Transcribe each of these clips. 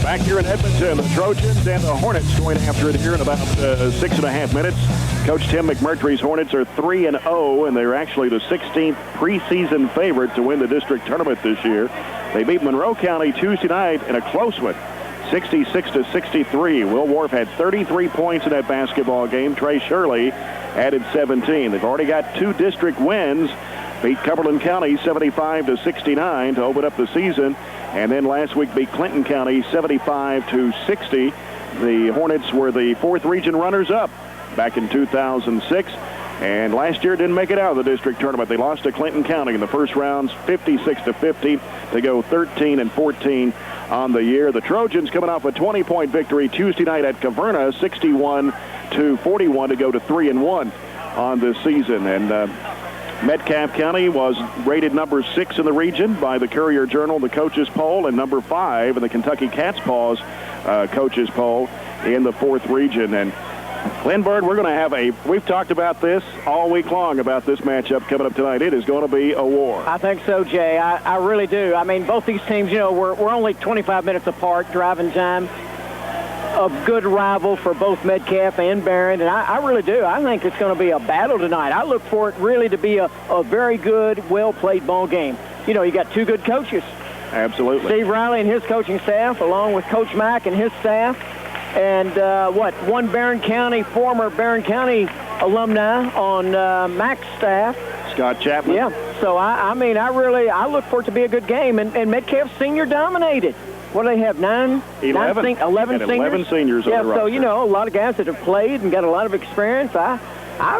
Back here in Edmonton, the Trojans and the Hornets going after it here in about 6.5 minutes. Coach Tim McMurtry's Hornets are 3-0, and they're actually the 16th preseason favorite to win the district tournament this year. They beat Monroe County Tuesday night in a close one, 66-63. Will Wharf had 33 points in that basketball game. Trey Shirley added 17. They've already got 2 district wins. Beat Cumberland County 75-69 to open up the season. And then last week beat Clinton County 75-60. The Hornets were the 4th region runners-up back in 2006. And last year didn't make it out of the district tournament. They lost to Clinton County in the first rounds 56-50 to go 13-14 on the year. The Trojans coming off a 20-point victory Tuesday night at Caverna, 61-41 to go to 3-1 on this season. And Metcalfe County was rated number 6 in the region by the Courier-Journal, the coaches poll, and number 5 in the Kentucky Cats Paws coaches poll in the 4th region. And Glenn Bird, we're going to have we've talked about this all week long about this matchup coming up tonight. It is going to be a war. I think so, Jay. I really do. I mean, both these teams, we're only 25 minutes apart driving time. A good rival for both Metcalfe and Barren, and I really do. I think it's going to be a battle tonight. I look for it really to be a very good, well-played ball game. You got 2 good coaches. Absolutely. Steve Riley and his coaching staff, along with Coach Mack and his staff, and one former Barren County alumni on Mack's staff. Scott Chapman. Yeah. So, I look for it to be a good game, and Metcalfe senior dominated. What do they have, 11 seniors? 11 seniors on the roster. So, a lot of guys that have played and got a lot of experience. I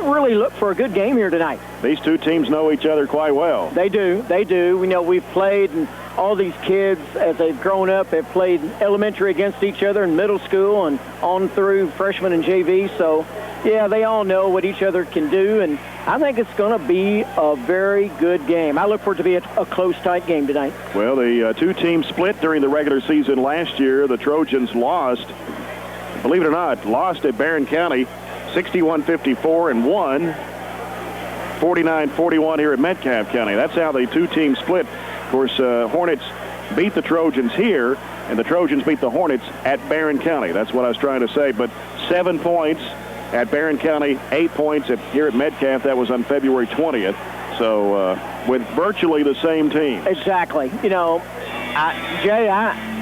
really look for a good game here tonight. These 2 teams know each other quite well. They do. We've played, and all these kids, as they've grown up, have played elementary against each other in middle school and on through freshman and JV. So, yeah, they all know what each other can do, and I think it's going to be a very good game. I look for it to be a close, tight game tonight. Well, the 2 teams split during the regular season last year. The Trojans lost, believe it or not, at Barren County 61-54 and won 49-41 here at Metcalfe County. That's how the 2 teams split. Of course, Hornets beat the Trojans here, and the Trojans beat the Hornets at Barren County. That's what I was trying to say. But 7 points at Barren County, 8 points here at Metcalfe. That was on February 20th. So with virtually the same team. Exactly. Jay,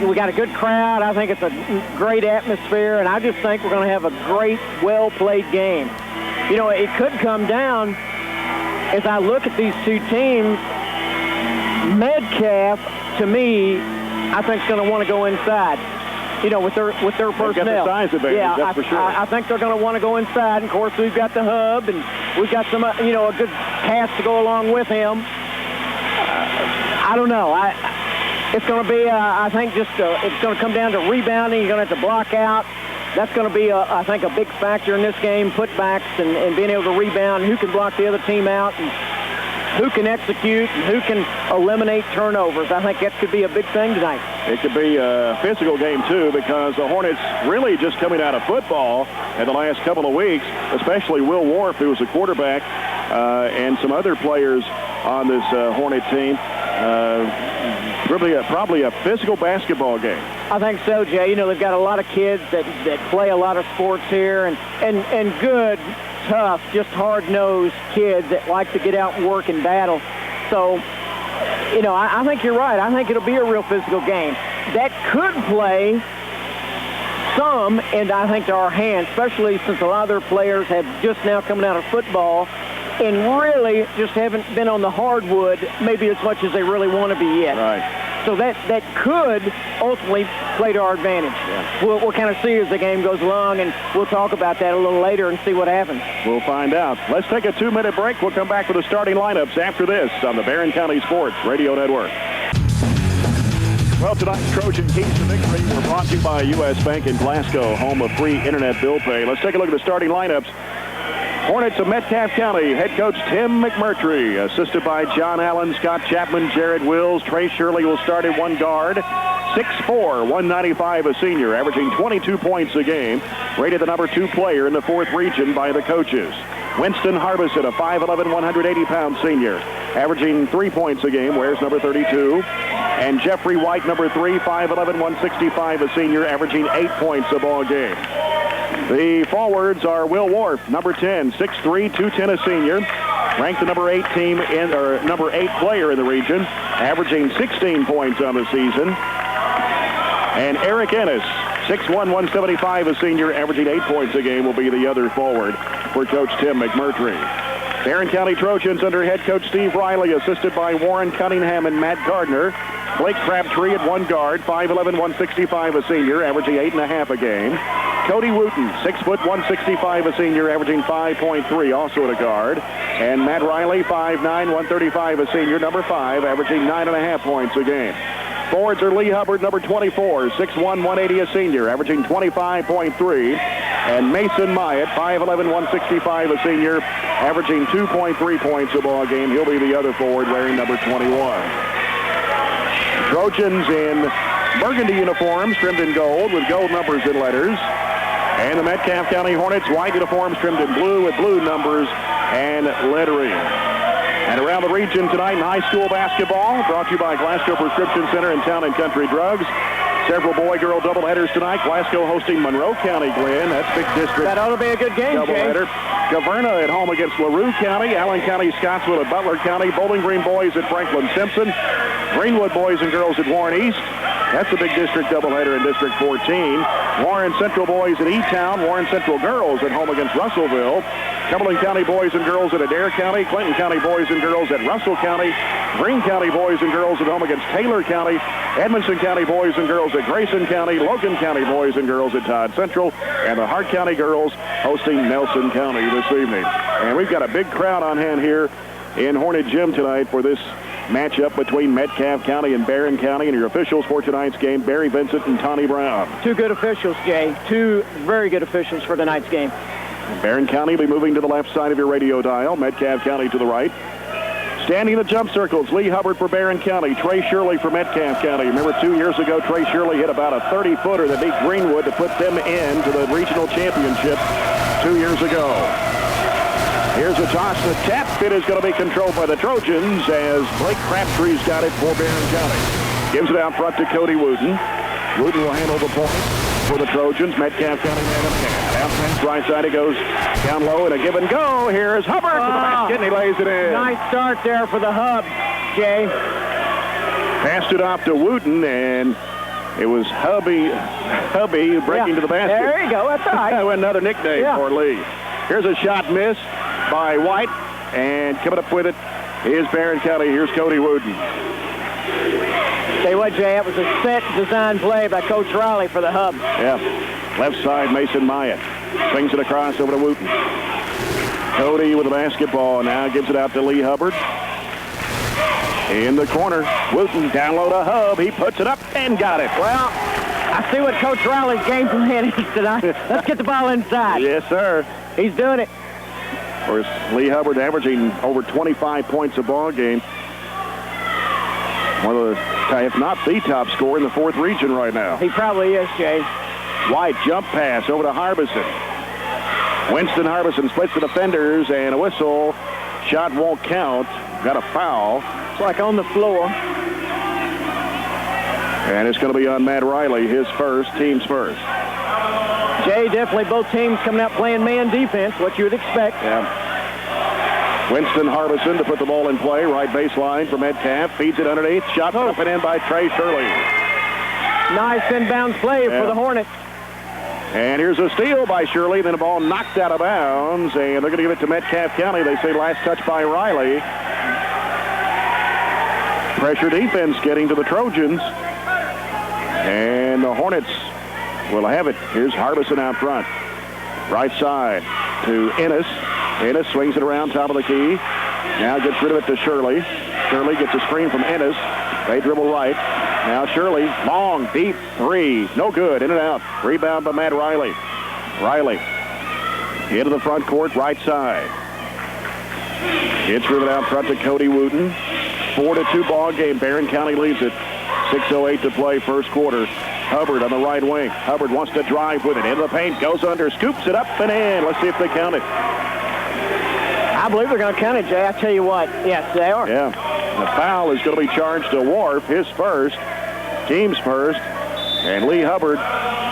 we got a good crowd. I think it's a great atmosphere, and I just think we're going to have a great, well-played game. It could come down, as I look at these 2 teams, Metcalfe, to me, I think is going to want to go inside. With their personnel. They've got the size advantage, that's for sure. I think they're going to want to go inside. And of course, we've got the hub, and we've got some, a good pass to go along with him. I don't know. It's going to be, I think, it's going to come down to rebounding. You're going to have to block out. That's going to be, I think, a big factor in this game, putbacks and being able to rebound, and who can block the other team out, and who can execute, and who can eliminate turnovers. I think that could be a big thing tonight. It could be a physical game, too, because the Hornets really just coming out of football in the last couple of weeks, especially Will Wharf, who was a quarterback, and some other players on this Hornet team. Probably a physical basketball game. I think so, Jay. They've got a lot of kids that play a lot of sports here, and good, tough, just hard-nosed kids that like to get out and work and battle. So, I think you're right. I think it'll be a real physical game. That could play some, and I think to our hands, especially since a lot of their players have just now coming out of football and really just haven't been on the hardwood maybe as much as they really want to be yet. Right. So that could ultimately play to our advantage. Yeah. We'll kind of see as the game goes along, and we'll talk about that a little later and see what happens. We'll find out. Let's take a 2-minute break. We'll come back with the starting lineups after this on the Barren County Sports Radio Network. Well, tonight's Trojan Keys to Victory were brought to you by U.S. Bank in Glasgow, home of free internet bill pay. Let's take a look at the starting lineups. Hornets of Metcalfe County, head coach Tim McMurtry, assisted by John Allen, Scott Chapman, Jared Wills. Trey Shirley will start at one guard. 6'4", 195, a senior, averaging 22 points a game. Rated the number 2 player in the 4th region by the coaches. Winston Harbison, a 5'11", 180-pound senior, averaging 3 points a game, wears number 32. And Jeffrey White, number 3, 5'11", 165, a senior, averaging 8 points a ball game. The forwards are Will Wharf, number 10, 6'3", 210, a senior, ranked the number 8 number 8 player in the region, averaging 16 points on the season. And Eric Ennis, 6'1", 175, a senior, averaging 8 points a game, will be the other forward for Coach Tim McMurtry. Barren County Trojans under head coach Steve Riley, assisted by Warren Cunningham and Matt Gardner. Blake Crabtree at one guard, 5'11", 165, a senior, averaging 8.5 a game. Cody Wooten, 6 foot, 165, a senior, averaging 5.3, also at a guard. And Matt Riley, 5'9", 135, a senior, number 5, averaging 9.5 points a game. Forwards are Lee Hubbard, number 24, 6'1", 180, a senior, averaging 25.3. And Mason Myatt, 5'11", 165, a senior, averaging 2.3 points a ball game. He'll be the other forward wearing number 21. Trojans in burgundy uniforms trimmed in gold with gold numbers and letters. And the Metcalfe County Hornets, white uniforms trimmed in blue with blue numbers and lettering. And around the region tonight in high school basketball, brought to you by Glasgow Prescription Center and Town and Country Drugs. Several boy-girl doubleheaders tonight. Glasgow hosting Monroe County, Glenn. That's big district. That ought to be a good game, doubleheader. Gaverna at home against LaRue County. Allen County, Scottsville at Butler County. Bowling Green boys at Franklin Simpson. Greenwood boys and girls at Warren East. That's a big district doubleheader in District 14. Warren Central boys at E-Town. Warren Central girls at home against Russellville. Cumberland County boys and girls at Adair County. Clinton County boys and girls at Russell County. Greene County boys and girls at home against Taylor County. Edmondson County boys and girls at Grayson County. Logan County boys and girls at Todd Central. And the Hart County girls hosting Nelson County this evening. And we've got a big crowd on hand here in Hornet Gym tonight for this matchup between Metcalfe County and Barren County. And your officials for tonight's game, Barry Vincent and Tony Brown. Two good officials, Jay. Two very good officials for tonight's game. Barren County will be moving to the left side of your radio dial. Metcalfe County to the right. Standing in the jump circles, Lee Hubbard for Barren County, Trey Shirley for Metcalfe County. Remember 2 years ago, Trey Shirley hit about a 30-footer that beat Greenwood to put them into the regional championship 2 years ago. Here's a toss. The tap. It is going to be controlled by the Trojans as Blake Crabtree's got it for Barren County. Gives it out front to Cody Wooten. Wooten will handle the point for the Trojans. Metcalfe County man in hand. Right side, it goes down low and a give and go. Here's Hubbard for the basket, and he lays it in. Nice start there for the Hub, Jay. Passed it off to Wooten, and it was Hubby breaking to the basket. There you go. That's all right. Another nickname for Lee. Here's a shot missed by White, and coming up with it is Barren County. Here's Cody Wooten. Tell you what, Jay, that was a set design play by Coach Riley for the Hub. Yeah. Left side, Mason Myatt. Swings it across over to Wooten. Cody with the basketball now gives it out to Lee Hubbard. In the corner, Wooten down low to Hub. He puts it up and got it. Well, I see what Coach Riley's game plan is tonight. Let's get the ball inside. Yes, sir. He's doing it. Of course, Lee Hubbard averaging over 25 points a ball game. One of the, if not the top scorer in the 4th region right now. He probably is, Jay. White jump pass over to Harbison. Winston Harbison splits the defenders and a whistle. Shot won't count. Got a foul. It's like on the floor. And it's going to be on Matt Riley, his first, team's first. Jay, definitely both teams coming out playing man defense, what you would expect. Yeah. Winston Harbison to put the ball in play. Right baseline for Metcalfe. Feeds it underneath. Shot up and in by Trey Shirley. Nice inbounds play for the Hornets. And here's a steal by Shirley. Then a ball knocked out of bounds. And they're going to give it to Metcalfe County. They say last touch by Riley. Pressure defense getting to the Trojans. And the Hornets will have it. Here's Harbison out front. Right side to Ennis. Ennis swings it around top of the key. Now gets rid of it to Shirley. Shirley gets a screen from Ennis. They dribble right. Now Shirley, long, deep three. No good, in and out. Rebound by Matt Riley. Riley into the front court, right side. It's driven out front to Cody Wooten. 4-2 ball game. Barren County leads it. 6:08 to play first quarter. Hubbard on the right wing. Hubbard wants to drive with it. Into the paint, goes under, scoops it up and in. Let's see if they count it. I believe they're going to count it, Jay. I tell you what. Yes, they are. Yeah. The foul is going to be charged to Wharf, his first, team's first. And Lee Hubbard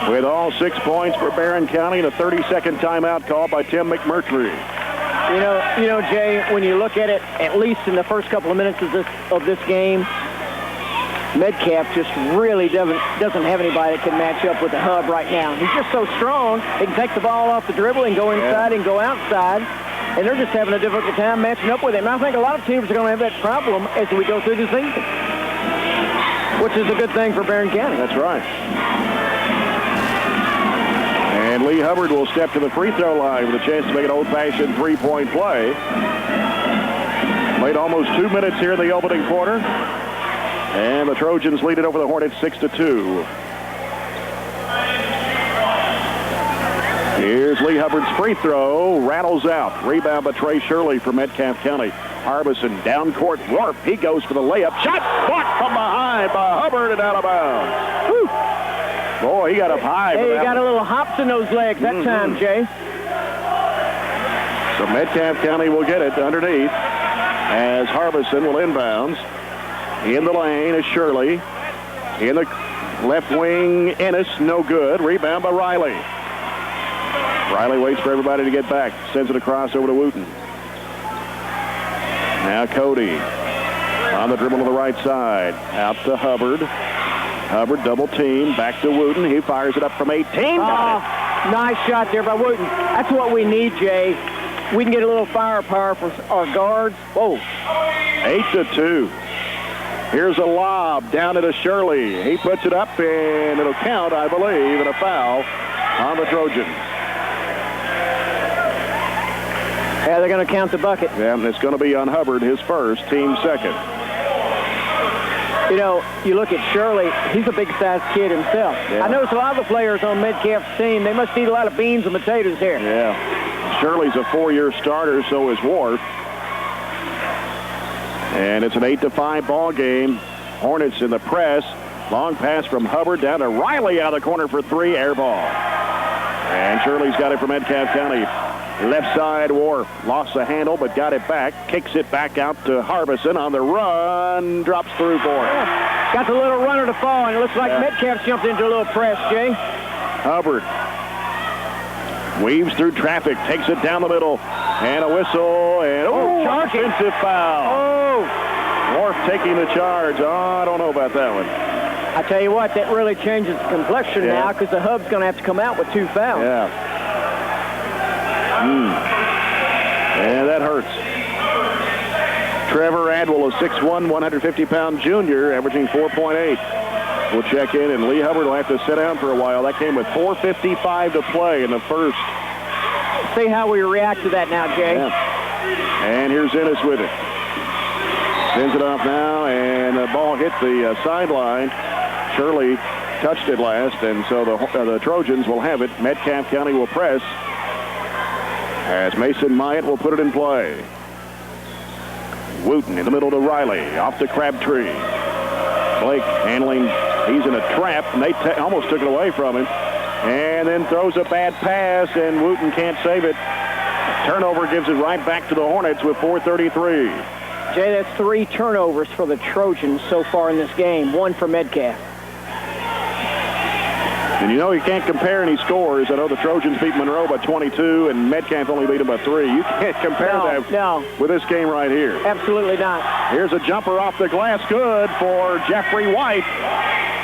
with all 6 points for Barren County, and a 30-second timeout called by Tim McMurtry. You know, Jay, when you look at it, at least in the first couple of minutes of this game, Metcalfe just really doesn't have anybody that can match up with the Hub right now. He's just so strong. He can take the ball off the dribble and go inside and go outside, and they're just having a difficult time matching up with him. And I think a lot of teams are going to have that problem as we go through the season, which is a good thing for Barren County. That's right. And Lee Hubbard will step to the free throw line with a chance to make an old-fashioned three-point play. Played almost 2 minutes here in the opening quarter. And the Trojans lead it over the Hornets 6-2. Here's Lee Hubbard's free throw. Rattles out. Rebound by Trey Shirley for Metcalfe County. Harbison down court. Warp. He goes for the layup. Shot blocked from behind by Hubbard and out of bounds. Whew. Boy, he got up high. Hey, he got a little hops in those legs that time, Jay. So Metcalfe County will get it underneath as Harbison will inbounds. In the lane is Shirley. In the left wing, Ennis, no good. Rebound by Riley. Riley waits for everybody to get back. Sends it across over to Wooten. Now Cody on the dribble to the right side. Out to Hubbard. Hubbard double team. Back to Wooten. He fires it up from 18. Nice shot there by Wooten. That's what we need, Jay. We can get a little firepower for our guards. Whoa. 8-2. Here's a lob down to Shirley. He puts it up, and it'll count, I believe, and a foul on the Trojans. Yeah, they're going to count the bucket. Yeah, and it's going to be on Hubbard, his first, team second. You know, you look at Shirley, he's a big-sized kid himself. Yeah. I notice a lot of the players on Metcalfe's team, they must eat a lot of beans and potatoes here. Yeah. Shirley's a 4-year starter, so is Wharf. And it's an 8-5 ball game. Hornets in the press. Long pass from Hubbard down to Riley out of the corner for three. Air ball. And Shirley's got it from Metcalfe County. Left side, Wharf lost the handle but got it back. Kicks it back out to Harbison on the run. Drops through for it. Got the little runner to fall, and it looks like Metcalfe jumped into a little press, Jay. Hubbard weaves through traffic, takes it down the middle, and a whistle, and offensive foul. Wharf taking the charge. I don't know about that one. I tell you what, that really changes the complexion now, because the Hub's going to have to come out with 2 fouls. Yeah. And that hurts. Trevor Adwell, a 6'1", 150-pound junior, averaging 4.8. We'll check in, and Lee Hubbard will have to sit down for a while. That came with 4:55 to play in the first. See how we react to that now, Jay. Yeah. And here's Ennis with it. Sends it off now, and the ball hit the sideline. Shirley touched it last, and so the Trojans will have it. Metcalfe County will press as Mason Myatt will put it in play. Wooten in the middle to Riley. Off to Crabtree. Blake handling. He's in a trap, and they almost took it away from him. And then throws a bad pass, and Wooten can't save it. Turnover gives it right back to the Hornets with 4:33. Jay, that's 3 turnovers for the Trojans so far in this game. 1 for Metcalfe. And you know you can't compare any scores. I know the Trojans beat Monroe by 22, and Metcalfe only beat them by 3. You can't compare that with this game right here. Absolutely not. Here's a jumper off the glass. Good for Jeffrey White.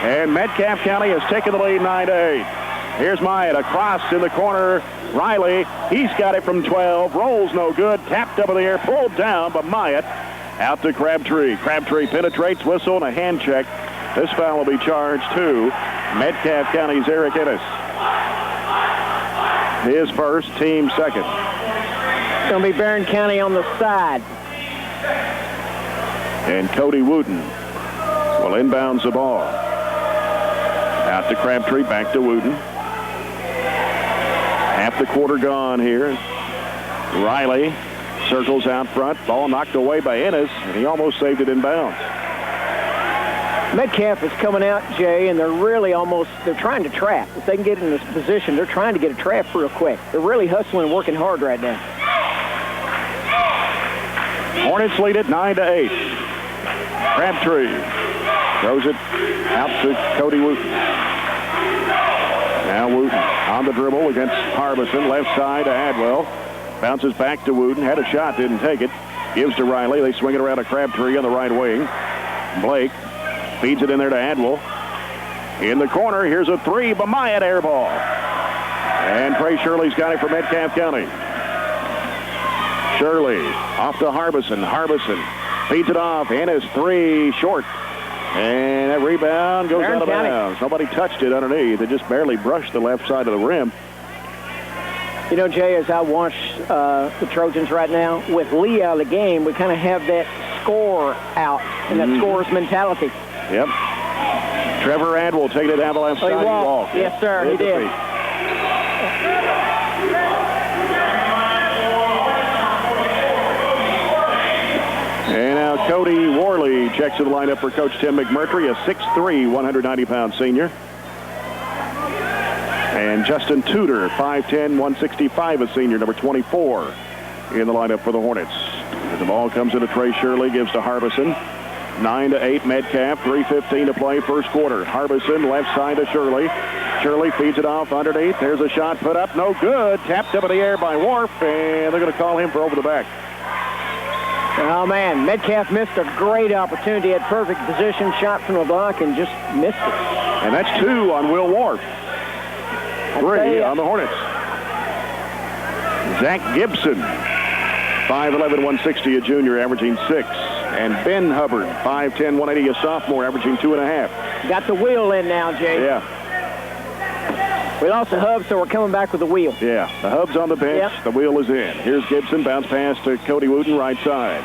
And Metcalfe County has taken the lead 9-8. Here's Myatt across in the corner. Riley, he's got it from 12. Rolls no good. Tapped up in the air. Pulled down by Myatt. Out to Crabtree. Crabtree penetrates. Whistle and a hand check. This foul will be charged to Metcalfe County's Eric Ennis. His first, team second. It's going to be Barren County on the side. And Cody Wooten will inbounds the ball. Out to Crabtree, back to Wooten. Half the quarter gone here. Riley circles out front. Ball knocked away by Ennis, and he almost saved it in bounds. Metcalfe is coming out, Jay, and they're really they're trying to trap. If they can get in this position, they're trying to get a trap real quick. They're really hustling and working hard right now. Hornets lead it 9-8. Crabtree throws it out to Cody Wooten. Now Wooten on the dribble against Harbison. Left side to Adwell. Bounces back to Wooten. Had a shot, didn't take it. Gives to Riley. They swing it around to Crabtree on the right wing. Blake feeds it in there to Adwell. In the corner, here's a three. Bamaya air ball. And Trey Shirley's got it for Metcalfe County. Shirley off to Harbison. Harbison feeds it off. And his three short. And that rebound goes out of bounds. Nobody touched it underneath. It just barely brushed the left side of the rim. You know, Jay, as I watch the Trojans right now, with Lee out of the game, we kind of have that score out and that scorer's mentality. Yep. Trevor Adwell taking it down the left side. He walked. Yes, sir, he did. And now Cody Worley checks to the lineup for Coach Tim McMurtry, a 6'3", 190-pound senior. And Justin Tudor, 5'10", 165, a senior, number 24, in the lineup for the Hornets. And the ball comes into Trey Shirley, gives to Harbison. 9-8 Metcalfe, 3:15 to play first quarter. Harbison left side to Shirley. Shirley feeds it off underneath. There's a shot put up, no good. Tapped up in the air by Warf, and they're going to call him for over the back. Oh, man, Metcalfe missed a great opportunity. Had perfect position, shot from the block, and just missed it. And that's 2 on Will Warf. 3 on the Hornets. Zach Gibson, 5'11", 160, a junior, averaging 6. And Ben Hubbard, 5'10", 180, a sophomore, averaging 2.5. Got the wheel in now, Jay. Yeah. We lost the hub, so we're coming back with the wheel. Yeah, the hub's on the bench. Yep. The wheel is in. Here's Gibson, bounce pass to Cody Wooten, right side.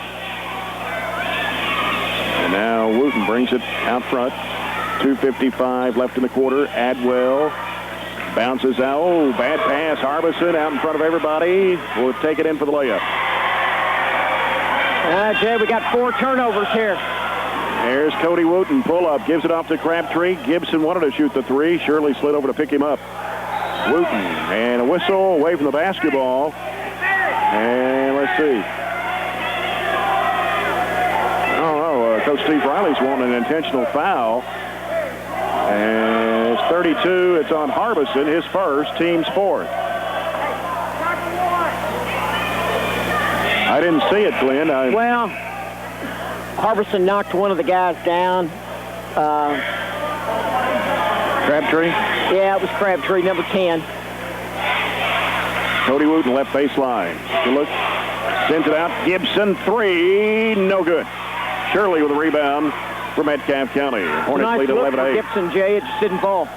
And now Wooten brings it out front. 2:55 left in the quarter. Adwell bounces out. Oh, bad pass. Harbison out in front of everybody. Will take it in for the layup. Jay, we got 4 turnovers here. There's Cody Wooten, pull up, gives it off to Crabtree. Gibson wanted to shoot the 3. Shirley slid over to pick him up. Wooten, and a whistle away from the basketball. And let's see. Oh, Coach Steve Riley's wanting an intentional foul. And it's 32. It's on Harbison, his first, team's 4th. I didn't see it, Glenn. Well, Harbison knocked one of the guys down. Crabtree? Yeah, it was Crabtree, number 10. Cody Wooten, left baseline. Good look. Sends it out. Gibson, 3. No good. Shirley with a rebound for Metcalfe County. Hornets lead 11-8. Gibson, Jay, it just didn't fall.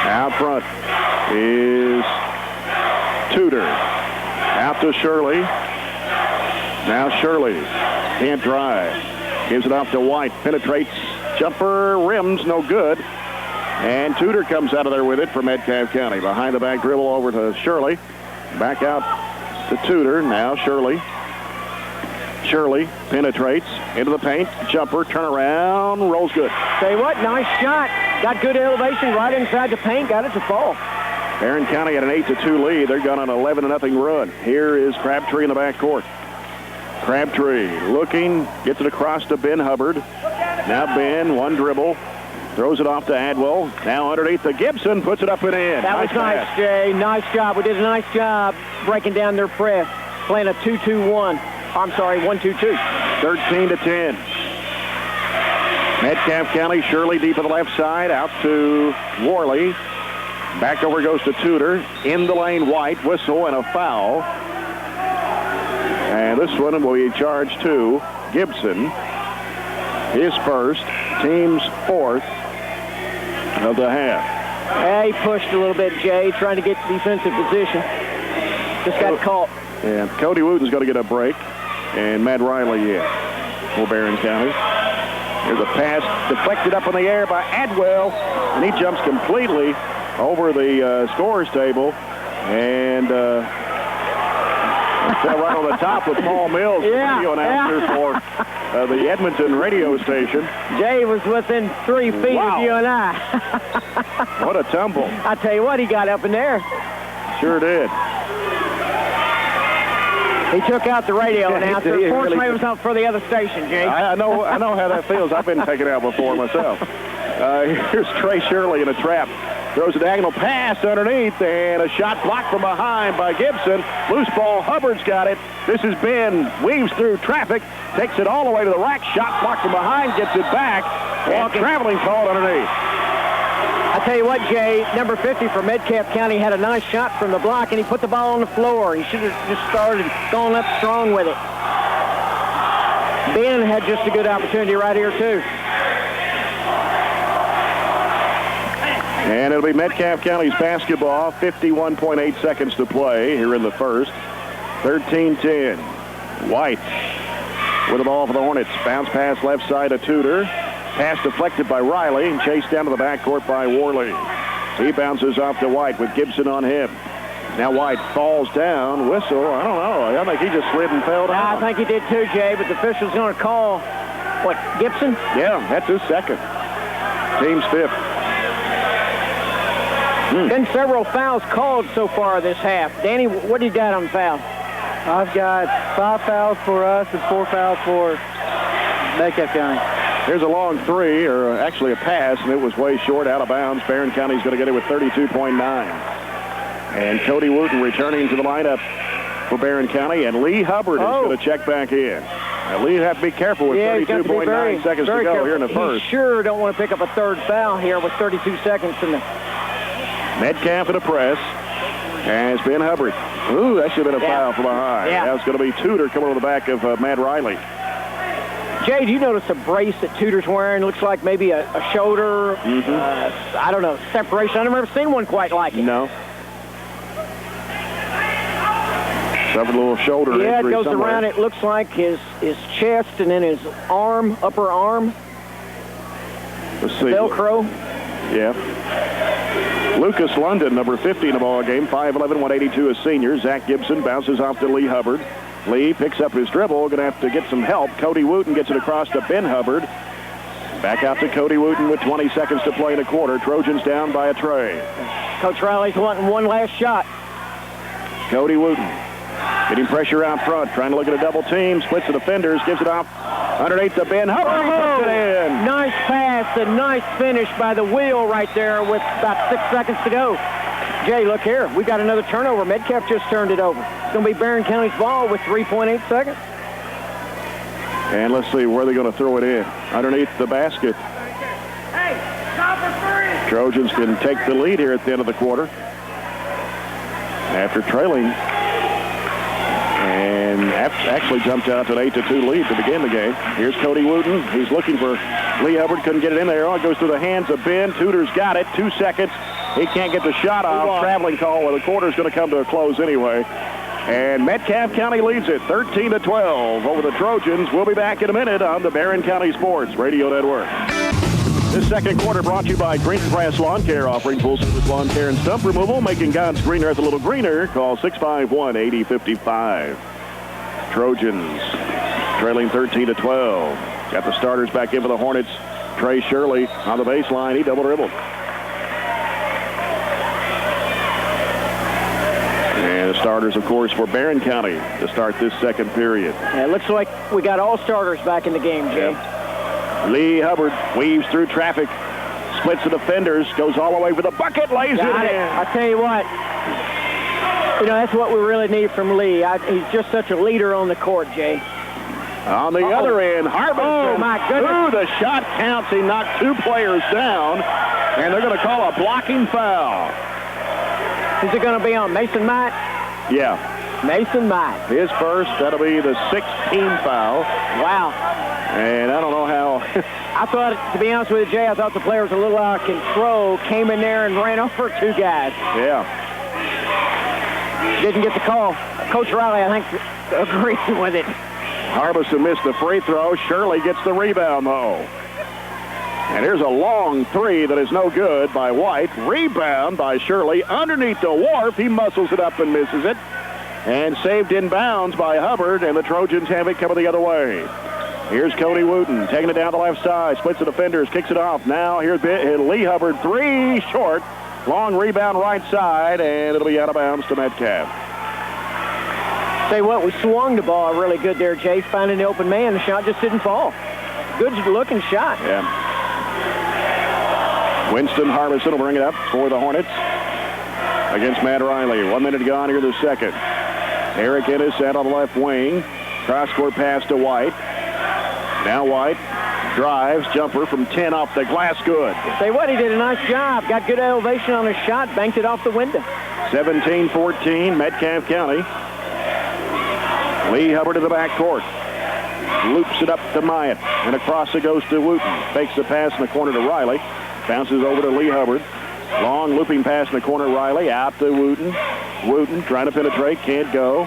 Out front is Tudor. Out to Shirley. Now Shirley can't drive. Gives it off to White. Penetrates. Jumper. Rims. No good. And Tudor comes out of there with it for Metcalfe County. Behind the back dribble over to Shirley. Back out to Tudor. Now Shirley. Shirley penetrates into the paint. Jumper. Turn around. Rolls good. Tell you what, nice shot. Got good elevation right inside the paint. Got it to fall. Barren County had an 8-2 lead. They're gone on an 11-0 run. Here is Crabtree in the backcourt. Crabtree looking, gets it across to Ben Hubbard. Now Ben, one dribble, throws it off to Adwell. Now underneath to Gibson, puts it up and in. That was nice, Jay. Nice job. We did a nice job breaking down their press, playing a 2-2-1. I'm sorry, 1-2-2. 13-10. Metcalfe County, Shirley deep on the left side, out to Worley. Back over goes to Tudor. In the lane, White, whistle, and a foul. And this one will be charged to Gibson. His first, team's 4th of the half. He pushed a little bit, Jay, trying to get defensive position. Just got caught. And Cody Wooten's going to get a break. And Matt Riley for Barren County. There's a pass deflected up in the air by Adwell. And he jumps completely over the scorer's table. And right on the top with Paul Mills, the radio announcer for the Edmonton radio station. Jay was within 3 feet of you and I. What a tumble. I tell you what, he got up in there. Sure did. He took out the radio announcer. He Fortunately, really it was out for the other station, Jake. I know how that feels. I've been taken out before myself. Here's Trey Shirley in a trap. Throws a diagonal pass underneath, and a shot blocked from behind by Gibson. Loose ball, Hubbard's got it. This is Ben, weaves through traffic, takes it all the way to the rack. Shot blocked from behind, gets it back, and traveling called underneath. I tell you what, Jay, number 50 for Metcalfe County had a nice shot from the block, and he put the ball on the floor. He should have just started going up strong with it. Ben had just a good opportunity right here, too. And it'll be Metcalfe County's basketball. 51.8 seconds to play here in the first. 13-10. White with the ball for the Hornets. Bounce pass left side to Tudor. Pass deflected by Riley and chased down to the backcourt by Worley. He bounces off to White with Gibson on him. Now White falls down. Whistle. I don't know. I think he just slid and fell down. I think he did too, Jay, but the official's going to call, what, Gibson? Yeah, that's his second. Team's fifth. Been several fouls called so far this half. Danny, what do you got on foul? I've got 5 fouls for us and 4 fouls for Metcalfe County. Here's a long three, or actually a pass, and it was way short, out of bounds. Barren County's going to get it with 32.9. And Cody Wooten returning to the lineup for Barren County, and Lee Hubbard is going to check back in. Now, Lee, you have to be careful with 32.9 seconds to go here in the first. You sure don't want to pick up a third foul here with 32 seconds in the... Metcalfe in a press, and it's Ben Hubbard. Ooh, that should have been a foul from behind. Yeah. That's going to be Tudor coming over the back of Matt Riley. Jay, do you notice a brace that Tudor's wearing? Looks like maybe a shoulder, I don't know, separation. I've never seen one quite like it. No. Suffered a little shoulder injury it goes somewhere. around, it looks like his chest and then his arm, upper arm. Let's see. Velcro. Yeah. Lucas London, number 50 in the ball game, 5'11", 182, a senior. Zach Gibson bounces off to Lee Hubbard. Lee picks up his dribble, going to have to get some help. Cody Wooten gets it across to Ben Hubbard. Back out to Cody Wooten with 20 seconds to play in the quarter. Trojans down by a tray. Coach Riley's wanting one last shot. Cody Wooten getting pressure out front, trying to look at a double team, splits the defenders, gives it off underneath to Ben Hubbard. He puts it in. Nice pass and nice finish by the wheel right there with about 6 seconds to go. Jay, look here. We got another turnover. Metcalfe just turned it over. It's going to be Barren County's ball with 3.8 seconds. And let's see where they're going to throw it in. Underneath the basket. Hey, stop for 3. Trojans can take the lead here at the end of the quarter. After trailing. And actually jumped out to an 8-2 lead to begin the game. Here's Cody Wooten. He's looking for Lee Hubbard. Couldn't get it in there. It goes through the hands of Ben. Tudor's got it. 2 seconds. He can't get the shot off. Traveling call. Well, the quarter's going to come to a close anyway. And Metcalfe County leads it 13-12 over the Trojans. We'll be back in a minute on the Barren County Sports Radio Network. This second quarter brought to you by Green Grass Lawn Care, offering full service lawn care and stump removal, making God's green earth a little greener. Call 651-8055. Trojans trailing 13-12. Got the starters back in for the Hornets. Trey Shirley on the baseline. He double dribbled. And the starters, of course, for Barren County to start this second period. Yeah, it looks like we got all starters back in the game, Jay. Yep. Lee Hubbard weaves through traffic, splits the defenders, goes all the way for the bucket, lays it in. I tell you what, that's what we really need from Lee. He's just such a leader on the court, Jay. On the other end, Harbison. Oh, my goodness. Ooh, the shot counts. He knocked 2 players down, and they're going to call a blocking foul. Is it going to be on Mason Mott? Yeah. Mason Mott. His first. That'll be the 6th team foul. Wow. And I don't know how. I thought, to be honest with you, Jay, I thought the player was a little out of control, came in there and ran over 2 guys. Yeah. Didn't get the call. Coach Riley, I think, agreed with it. Harbison missed the free throw. Shirley gets the rebound, though. And here's a long 3 that is no good by White. Rebound by Shirley underneath the wharf. He muscles it up and misses it. And saved in bounds by Hubbard, and the Trojans have it coming the other way. Here's Cody Wooten taking it down the left side, splits the defenders, kicks it off. Now here's Lee Hubbard, 3 short. Long rebound right side, and it'll be out of bounds to Metcalfe. Tell you what, we swung the ball really good there, Jay, finding the open man. The shot just didn't fall. Good-looking shot. Yeah. Winston Harbison will bring it up for the Hornets against Matt Riley. 1 minute gone here in the second. Eric Ennis out on the left wing. Cross-court pass to White. Now White drives, jumper from 10 off the glass, good. Say what, he did a nice job. Got good elevation on his shot, banked it off the window. 17-14, Metcalfe County. Lee Hubbard to the backcourt. Loops it up to Myatt. And across it goes to Wooten. Fakes the pass in the corner to Riley. Bounces over to Lee Hubbard. Long looping pass in the corner, Riley. Out to Wooten. Wooten trying to penetrate, can't go.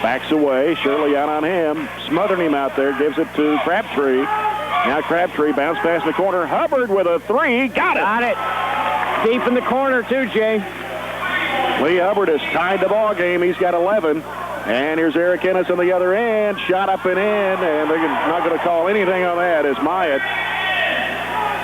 Backs away. Shirley out on him. Smothering him out there. Gives it to Crabtree. Now Crabtree bounce pass in the corner. Hubbard with a three. Got it. Got it. Deep in the corner, too, Jay. Lee Hubbard has tied the ball game. He's got 11. And here's Eric Ennis on the other end. Shot up and in. And they're not going to call anything on that as Myatt.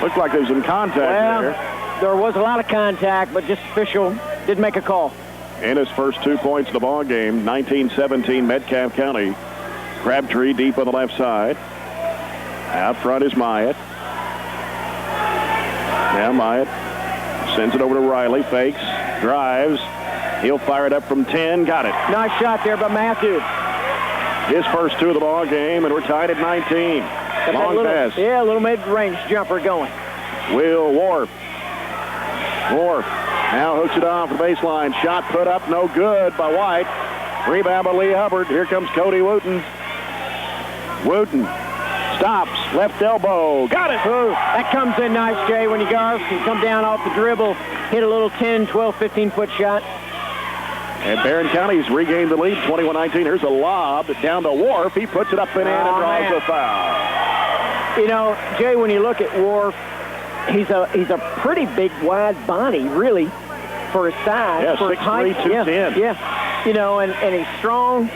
Looked like there was some contact there. There was a lot of contact, but just official didn't make a call. Ennis' first 2 points of the ball game. 19-17 Metcalfe County. Crabtree deep on the left side. Out front is Myatt. Now Myatt sends it over to Riley. Fakes. Drives. He'll fire it up from 10. Got it. Nice shot there by Matthew. His first 2 of the ball game, and we're tied at 19. Long pass. Yeah, a little mid-range jumper going. Will Wharf. Wharf now hooks it off the baseline. Shot put up, no good by White. Rebound by Lee Hubbard. Here comes Cody Wooten. Wooten stops, left elbow. Got it. Ooh, that comes in nice, Jay, when you guys can come down off the dribble, hit a little 10, 12, 15-foot shot. And Barren County's regained the lead, 21-19. Here's a lob down to Wharf. He puts it up and in and draws a foul. You know, Jay, when you look at Wharf, he's a pretty big, wide body, really, for his size. Yeah, for 6'3", his height. 210. Yeah. You know, and he's strong.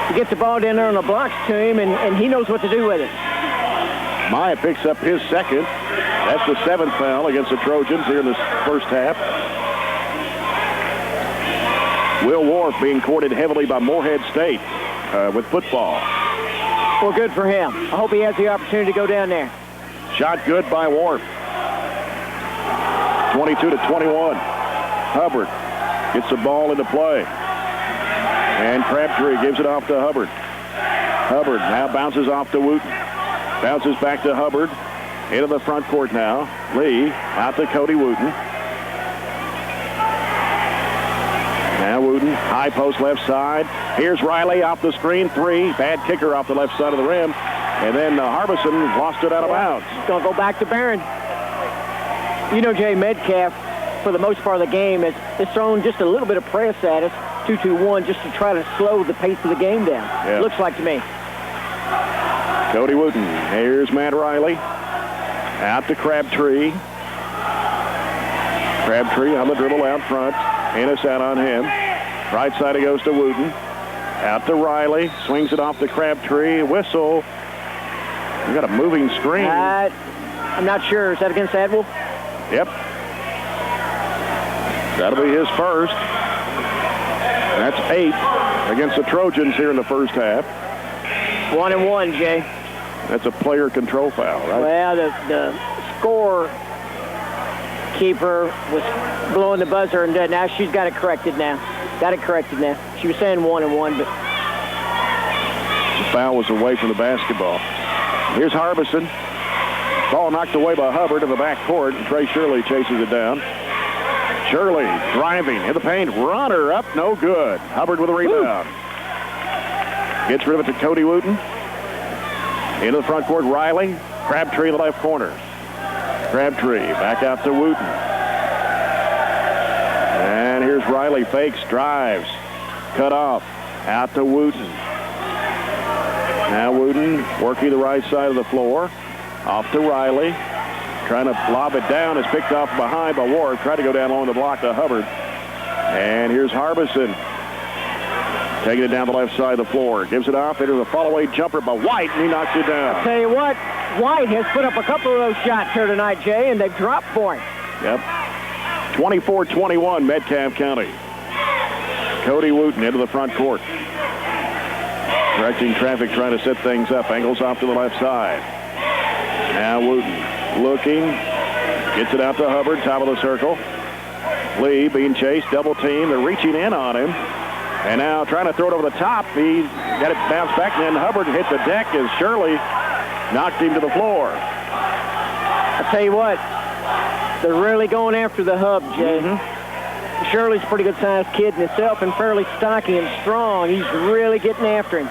He gets the ball down there on the blocks to him, and he knows what to do with it. Maya picks up his second. That's the 7th foul against the Trojans here in the first half. Will Wharf being courted heavily by Morehead State with football. Well, good for him. I hope he has the opportunity to go down there. Shot good by Wharf. 22-21. Hubbard gets the ball into play. And Crabtree gives it off to Hubbard. Hubbard now bounces off to Wooten. Bounces back to Hubbard. Into the front court now. Lee out to Cody Wooten. Now Wooten, high post left side. Here's Riley off the screen, 3. Bad kicker off the left side of the rim. And then Harbison lost it out of bounds. Going to go back to Barren. You know, Jay, Metcalfe, for the most part of the game, has thrown just a little bit of press at us, 2-2-1, just to try to slow the pace of the game down. Yeah. Looks like to me. Cody Wooten. Here's Matt Riley. Out to Crabtree. Crabtree on the dribble out front. Ennis out on him. Right side it goes to Wooten. Out to Riley. Swings it off to Crabtree. Whistle. We got a moving screen. I'm not sure. Is that against Adwell? Yep. That'll be his first. That's 8 against the Trojans here in the first half. 1-1, Jay. That's a player control foul, right? Well, the score keeper was blowing the buzzer, and now she's got it corrected now. She was saying 1-1, but the foul was away from the basketball. Here's Harbison. Ball knocked away by Hubbard in the back court, and Trey Shirley chases it down. Shirley driving in the paint. Runner up, no good. Hubbard with a rebound. Gets rid of it to Cody Wooten. Into the front court, Riley. Crabtree in the left corner. Crabtree back out to Wooten. And here's Riley. Fakes, drives. Cut off. Out to Wooten. Now Wooten working the right side of the floor. Off to Riley. Trying to lob it down. It's picked off behind by Ward. Tried to go down along the block to Hubbard. And here's Harbison. Taking it down the left side of the floor. Gives it off into the fall-away jumper by White, and he knocks it down. I'll tell you what, White has put up a couple of those shots here tonight, Jay, and they've dropped for him. Yep. 24-21, Metcalfe County. Cody Wooten into the front court. Directing traffic, trying to set things up. Angles off to the left side. Now Wooten looking. Gets it out to Hubbard, top of the circle. Lee being chased, double team. They're reaching in on him. And now trying to throw it over the top. He got it bounced back, and then Hubbard hit the deck as Shirley knocked him to the floor. I'll tell you what, they're really going after the hub, Jay. Shirley's a pretty good-sized kid in himself and fairly stocky and strong. He's really getting after him.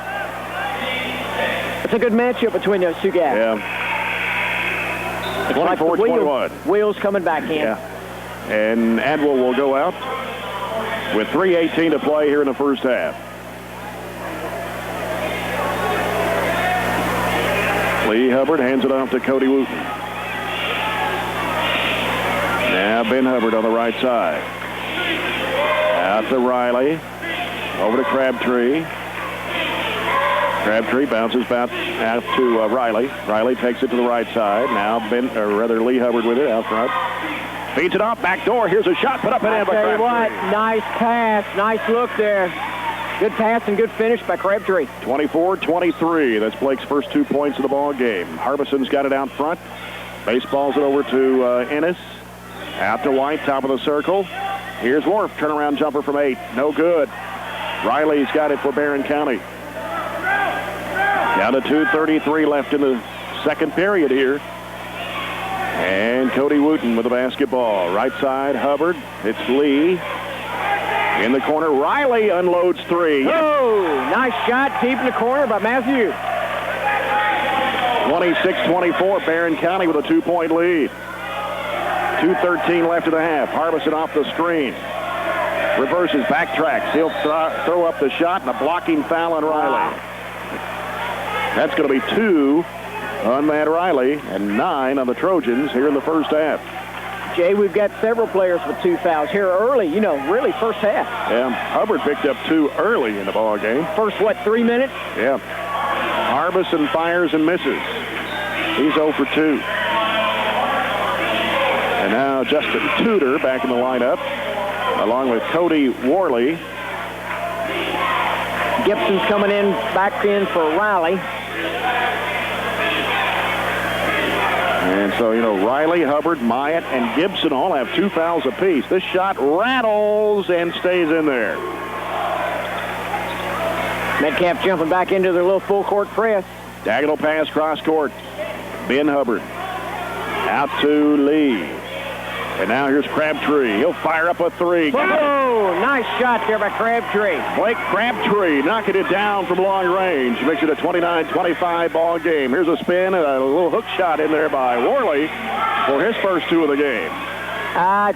It's a good matchup between those two guys. Yeah. 24-21. Wheels coming back in. Yeah. And Adwell will go out with 3:18 to play here in the first half. Lee Hubbard hands it off to Cody Wooten. Now Ben Hubbard on the right side. Out to Riley. Over to Crabtree. Crabtree bounces back out to Riley. Riley takes it to the right side. Now Lee Hubbard with it out front. Feeds it off, back door. Here's a shot put up and in by Crabtree. Tell you what, nice pass, nice look there. Good pass and good finish by Crabtree. 24-23. That's Blake's first 2 points of the ball game. Harbison's got it out front. Baseballs it over to Ennis. Out to White, top of the circle. Here's Worf, turnaround jumper from 8. No good. Riley's got it for Barren County. Down to 2:33 left in the second period here. And Cody Wooten with the basketball. Right side, Hubbard. It's Lee. In the corner, Riley unloads 3. Oh, nice shot deep in the corner by Matthew. 26-24, Barren County with a 2-point lead. 2:13 left in the half. Harbison off the screen. Reverses, backtracks. He'll throw up the shot and a blocking foul on Riley. That's going to be 2 on Matt Riley and 9 on the Trojans here in the first half. Jay, we've got several players with 2 fouls here early, really first half. Yeah, Hubbard picked up 2 early in the ball game. First, 3 minutes? Yeah. Harbison fires and misses. He's 0 for 2. And now Justin Tudor back in the lineup, along with Cody Worley. Gibson's coming in, back in for Riley. And so, Riley, Hubbard, Myatt, and Gibson all have 2 fouls apiece. This shot rattles and stays in there. Metcalfe jumping back into their little full-court press. Diagonal pass, cross-court. Ben Hubbard. Out to Lee. And now here's Crabtree. He'll fire up a 3. Oh, nice shot there by Crabtree. Blake Crabtree knocking it down from long range. Makes it a 29-25 ball game. Here's a spin and a little hook shot in there by Worley for his first 2 of the game.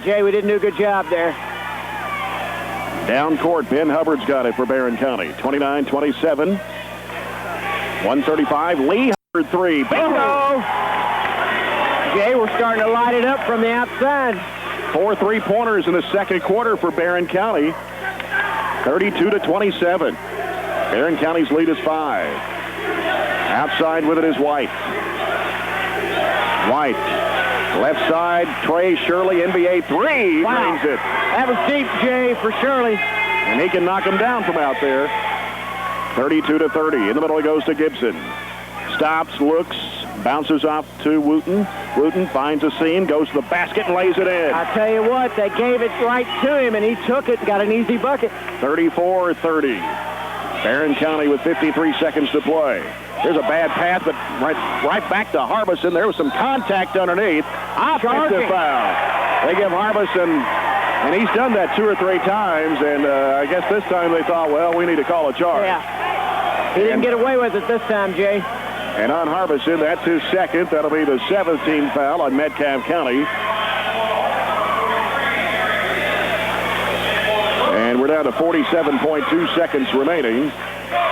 Jay, we didn't do a good job there. Down court, Ben Hubbard's got it for Barren County. 29-27. 135. Lee Hubbard 3. Bingo! Jay, we're starting to light it up from the outside. 4 3-pointers in the second quarter for Barren County. 32-27. Barren County's lead is 5. Outside with it is White. White. Left side, Trey Shirley, NBA 3. Wow. Brings it. That was deep, Jay, for Shirley. And he can knock him down from out there. 32-30. In the middle, it goes to Gibson. Stops, looks, bounces off to Wooten. Wooten finds a seam, goes to the basket, and lays it in. I tell you what, they gave it right to him, and he took it and got an easy bucket. 34-30. Barren County with 53 seconds to play. Here's a bad pass, but right back to Harbison. There was some contact underneath. Offensive foul. They give Harbison, and he's done that 2 or 3 times, and I guess this time they thought, well, we need to call a charge. Yeah. He didn't get away with it this time, Jay. And on Harbison, that's his second. That'll be the 17th foul on Metcalfe County. And we're down to 47.2 seconds remaining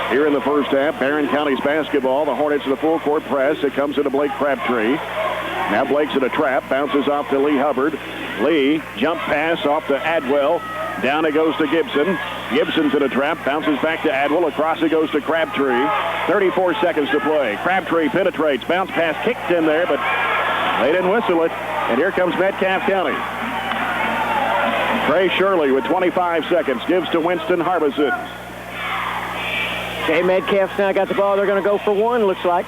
here in the first half. Barren County's basketball. The Hornets in the full court press. It comes into Blake Crabtree. Now Blake's in a trap. Bounces off to Lee Hubbard. Lee, jump pass off to Adwell. Down it goes to Gibson. Gibson's in a trap. Bounces back to Adwell. Across it goes to Crabtree. 34 seconds to play. Crabtree penetrates. Bounce pass kicked in there, but they didn't whistle it. And here comes Metcalfe County. Trey Shirley with 25 seconds gives to Winston Harbison. Jay Metcalfe's now got the ball. They're going to go for one, looks like.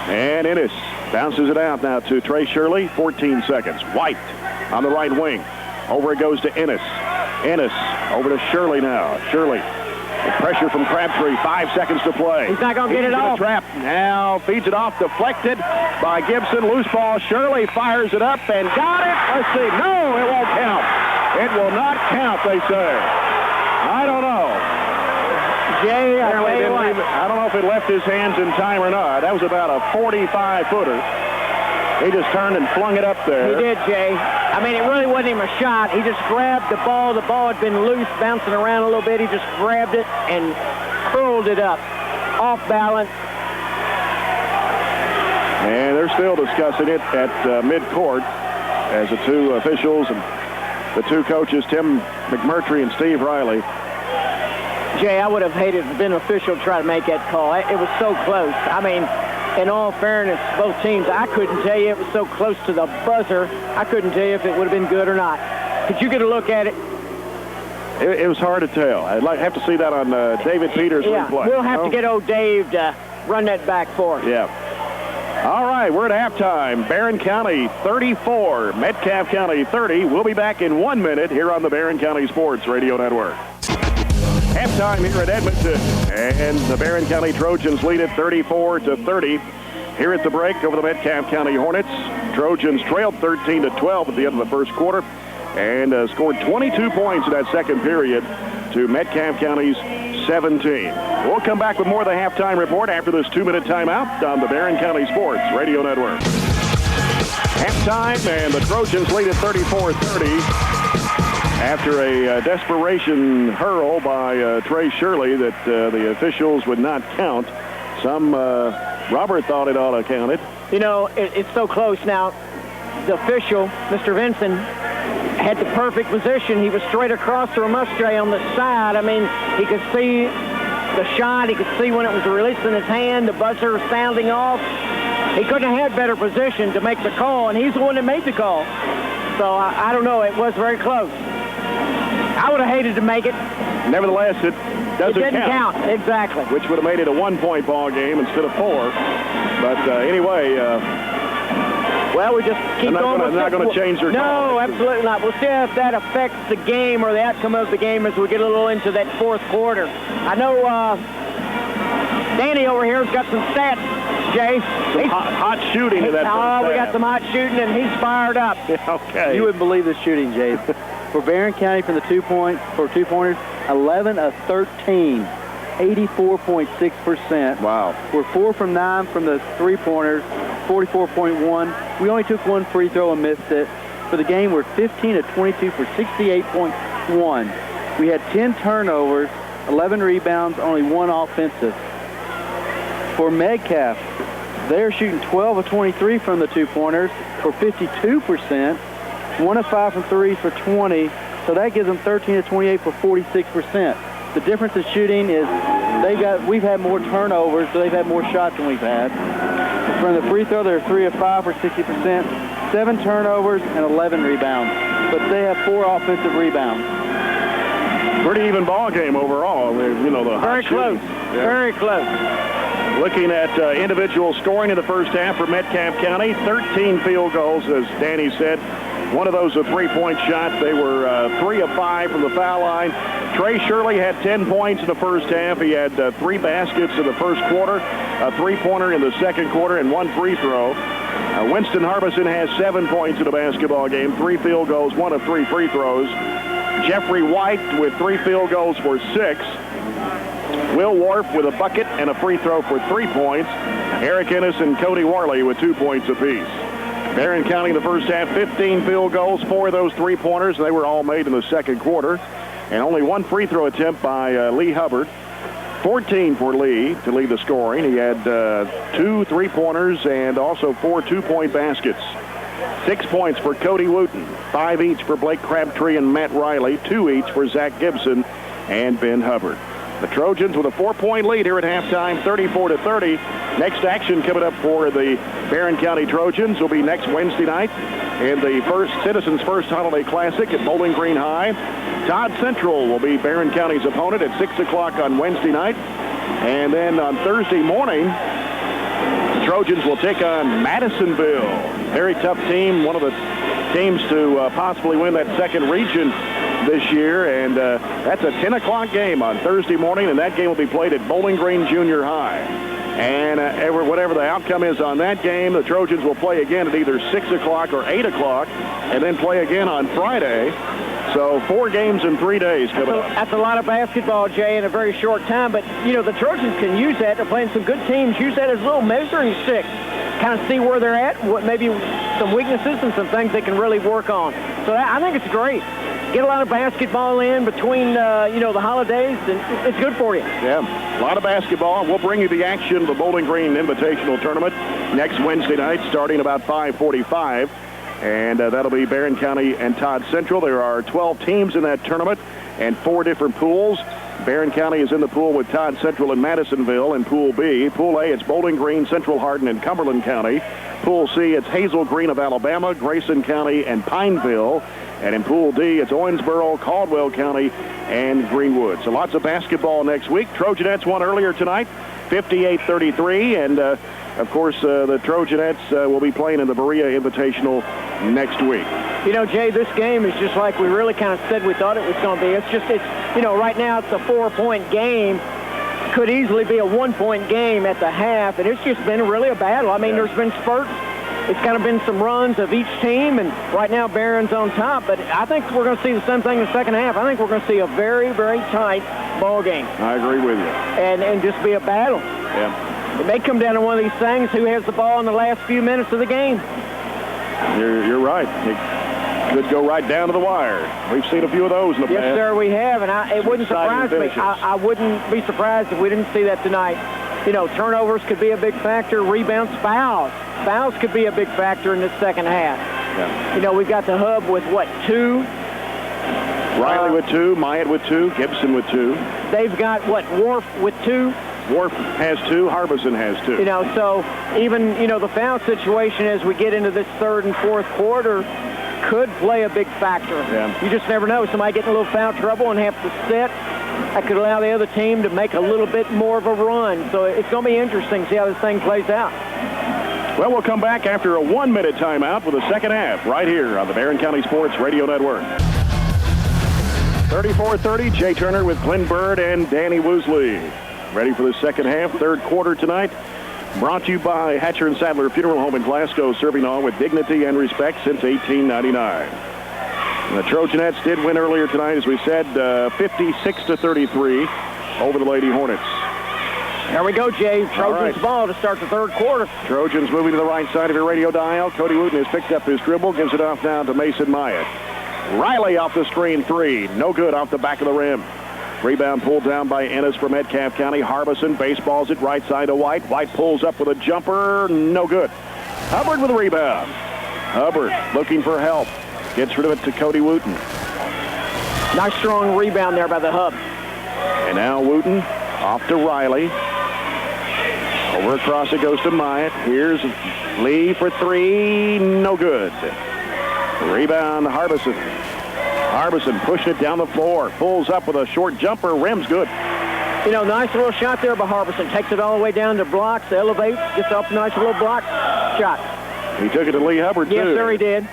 And Ennis bounces it out now to Trey Shirley. 14 seconds. White on the right wing. Over it goes to Ennis. Ennis over to Shirley now. Shirley. The pressure from Crabtree. 5 seconds to play. He's not going to get it off. Trap. Now feeds it off. Deflected by Gibson. Loose ball. Shirley fires it up and got it. Let's see. No, it won't count. It will not count, they say. I don't know. Jay, I don't know if it left his hands in time or not. That was about a 45-footer. He just turned and flung it up there. He did, Jay. I mean, it really wasn't even a shot. He just grabbed the ball. The ball had been loose, bouncing around a little bit. He just grabbed it and curled it up, off balance. And they're still discussing it at midcourt as the two officials and the two coaches, Tim McMurtry and Steve Riley. Jay, I would have hated to been an official to try to make that call. It was so close. I mean, in all fairness, both teams, I couldn't tell you. It was so close to the buzzer. I couldn't tell you if it would have been good or not. Could you get a look at it? It was hard to tell. I'd have to see that on David Peters' replay. We'll have to get old Dave to run that back for us. Yeah. All right, we're at halftime. Barren County 34, Metcalfe County 30. We'll be back in 1 minute here on the Barren County Sports Radio Network. Halftime here at Edmonton, and the Barren County Trojans lead it 34-30. Here at the break over the Metcalfe County Hornets. Trojans trailed 13-12 at the end of the first quarter and scored 22 points in that second period to Metcalfe County's 17. We'll come back with more of the halftime report after this 2-minute timeout on the Barren County Sports Radio Network. Halftime, and the Trojans lead at 34-30. After a desperation hurl by Trey Shirley that the officials would not count. Some Robert thought it ought to count it. You know, it's so close now. The official, Mr. Vinson, had the perfect position. He was straight across to Mustre on the side. I mean, he could see the shot. He could see when it was released in his hand, the buzzer sounding off. He couldn't have had better position to make the call, and he's the one that made the call. So I don't know. It was very close. I would have hated to make it. Nevertheless, it didn't count. Exactly. Which would have made it a 1-point ball game instead of 4. But anyway, well, we just keep going. I'm not going to change their call. No, absolutely not. We'll see if that affects the game or the outcome of the game as we get a little into that fourth quarter. I know Danny over here has got some stats, Jay. Some hot shooting in that first half. We got some hot shooting, and he's fired up. Okay. You wouldn't believe the shooting, Jay. For Barren County from the two-pointers, 11 of 13, 84.6%. Wow. We're 4 from 9 from the three-pointers, 44.1. We only took one free throw and missed it. For the game, we're 15 of 22 for 68.1. We had 10 turnovers, 11 rebounds, only 1 offensive. For Metcalfe, they're shooting 12 of 23 from the two-pointers for 52%. 1 of 5 from 3 for 20, so that gives them 13 of 28 for 46%. The difference in shooting is we've had more turnovers, so they've had more shots than we've had. From the free throw, they're 3 of 5 for 60%, 7 turnovers and 11 rebounds, but they have 4 offensive rebounds. Pretty even ball game overall. You know, the very close. Yeah. Very close. Looking at individual scoring in the first half for Metcalfe County, 13 field goals, as Danny said. One of those a three-point shot. They were 3 of 5 from the foul line. Trey Shirley had 10 points in the first half. He had 3 baskets in the first quarter, a three-pointer in the second quarter, and 1 free throw. Winston Harbison has 7 points in a basketball game, 3 field goals, 1 of 3 free throws. Jeffrey White with 3 field goals for 6. Will Wharf with a bucket and a free throw for 3 points. Eric Ennis and Cody Warley with 2 points apiece. Barren County in the first half, 15 field goals, 4 of those three-pointers. They were all made in the second quarter. And only 1 free throw attempt by Lee Hubbard. 14 for Lee to lead the scoring. He had 2 three-pointers and also 4 two-point baskets. 6 points for Cody Wooten, 5 each for Blake Crabtree and Matt Riley, 2 each for Zach Gibson and Ben Hubbard. The Trojans with a 4-point lead here at halftime, 34-30. Next action coming up for the Barren County Trojans will be next Wednesday night in the Citizens First Holiday Classic at Bowling Green High. Todd Central will be Barren County's opponent at 6 o'clock on Wednesday night. And then on Thursday morning, the Trojans will take on Madisonville. Very tough team, one of the teams to possibly win that second region this year. And that's a 10 o'clock game on Thursday morning, and that game will be played at Bowling Green Junior High. And whatever the outcome is on that game, the Trojans will play again at either 6 o'clock or 8 o'clock, and then play again on Friday. So 4 games in 3 days coming up. That's a lot of basketball, Jay, in a very short time. But, you know, the Trojans can use that. They're playing some good teams. Use that as a little measuring stick. Kind of see where they're at, what maybe some weaknesses and some things they can really work on. So I think it's great. Get a lot of basketball in between, the holidays, and it's good for you. Yeah, a lot of basketball. We'll bring you the action of the Bowling Green Invitational Tournament next Wednesday night, starting about 5:45. And that'll be Barren County and Todd Central. There are 12 teams in that tournament and 4 different pools. Barren County is in the pool with Todd Central and Madisonville in Pool B. Pool A, it's Bowling Green, Central Hardin, and Cumberland County. Pool C, it's Hazel Green of Alabama, Grayson County, and Pineville. And in Pool D, it's Owensboro, Caldwell County, and Greenwood. So lots of basketball next week. Trojanettes won earlier tonight, 58-33. And, of course, the Trojanettes will be playing in the Berea Invitational next week. You know, Jay, this game is just like we really kind of said we thought it was going to be. Right now it's a 4-point game. Could easily be a 1-point game at the half, and it's just been really a battle. I mean, There's been spurts. It's kind of been some runs of each team, and right now Barron's on top. But I think we're going to see the same thing in the second half. I think we're going to see a very, very tight ball game. I agree with you. And just be a battle. Yeah. It may come down to one of these things, who has the ball in the last few minutes of the game. You're right. It could go right down to the wire. We've seen a few of those in the past. Yes, sir, we have, and it wouldn't surprise me. I wouldn't be surprised if we didn't see that tonight. You know, turnovers could be a big factor. Rebounds, fouls. Fouls could be a big factor in the second half. Yeah. You know, we've got the Hub with, 2? Riley with 2, Myatt with 2, Gibson with 2. They've got, Worf with 2? Worf has 2, Harbison has 2. You know, so even, the foul situation as we get into this third and fourth quarter could play a big factor. Yeah. You just never know. Somebody getting a little foul trouble and have to sit. That could allow the other team to make a little bit more of a run. So it's going to be interesting to see how this thing plays out. Well, we'll come back after a 1-minute timeout for the second half right here on the Barren County Sports Radio Network. 34-30, Jay Turner with Glenn Bird and Danny Woosley. Ready for the second half, third quarter tonight. Brought to you by Hatcher and Sadler Funeral Home in Glasgow, serving all with dignity and respect since 1899. The Trojanettes did win earlier tonight, as we said, 56-33 over the Lady Hornets. There we go, Jay. Trojans ball to start the third quarter. Trojans moving to the right side of your radio dial. Cody Wooten has picked up his dribble, gives it off now to Mason Myatt. Riley off the screen, 3. No good off the back of the rim. Rebound pulled down by Ennis for Metcalfe County. Harbison baseballs it right side to White. White pulls up with a jumper. No good. Hubbard with a rebound. Hubbard looking for help. Gets rid of it to Cody Wooten. Nice strong rebound there by the Hub. And now Wooten off to Riley. Over across it goes to Myatt. Here's Lee for 3. No good. Rebound Harbison. Harbison pushing it down the floor. Pulls up with a short jumper. Rim's good. You know, nice little shot there by Harbison. Takes it all the way down to blocks, elevates, gets up a nice little block shot. He took it to Lee Hubbard, too. Yes, sir, he did.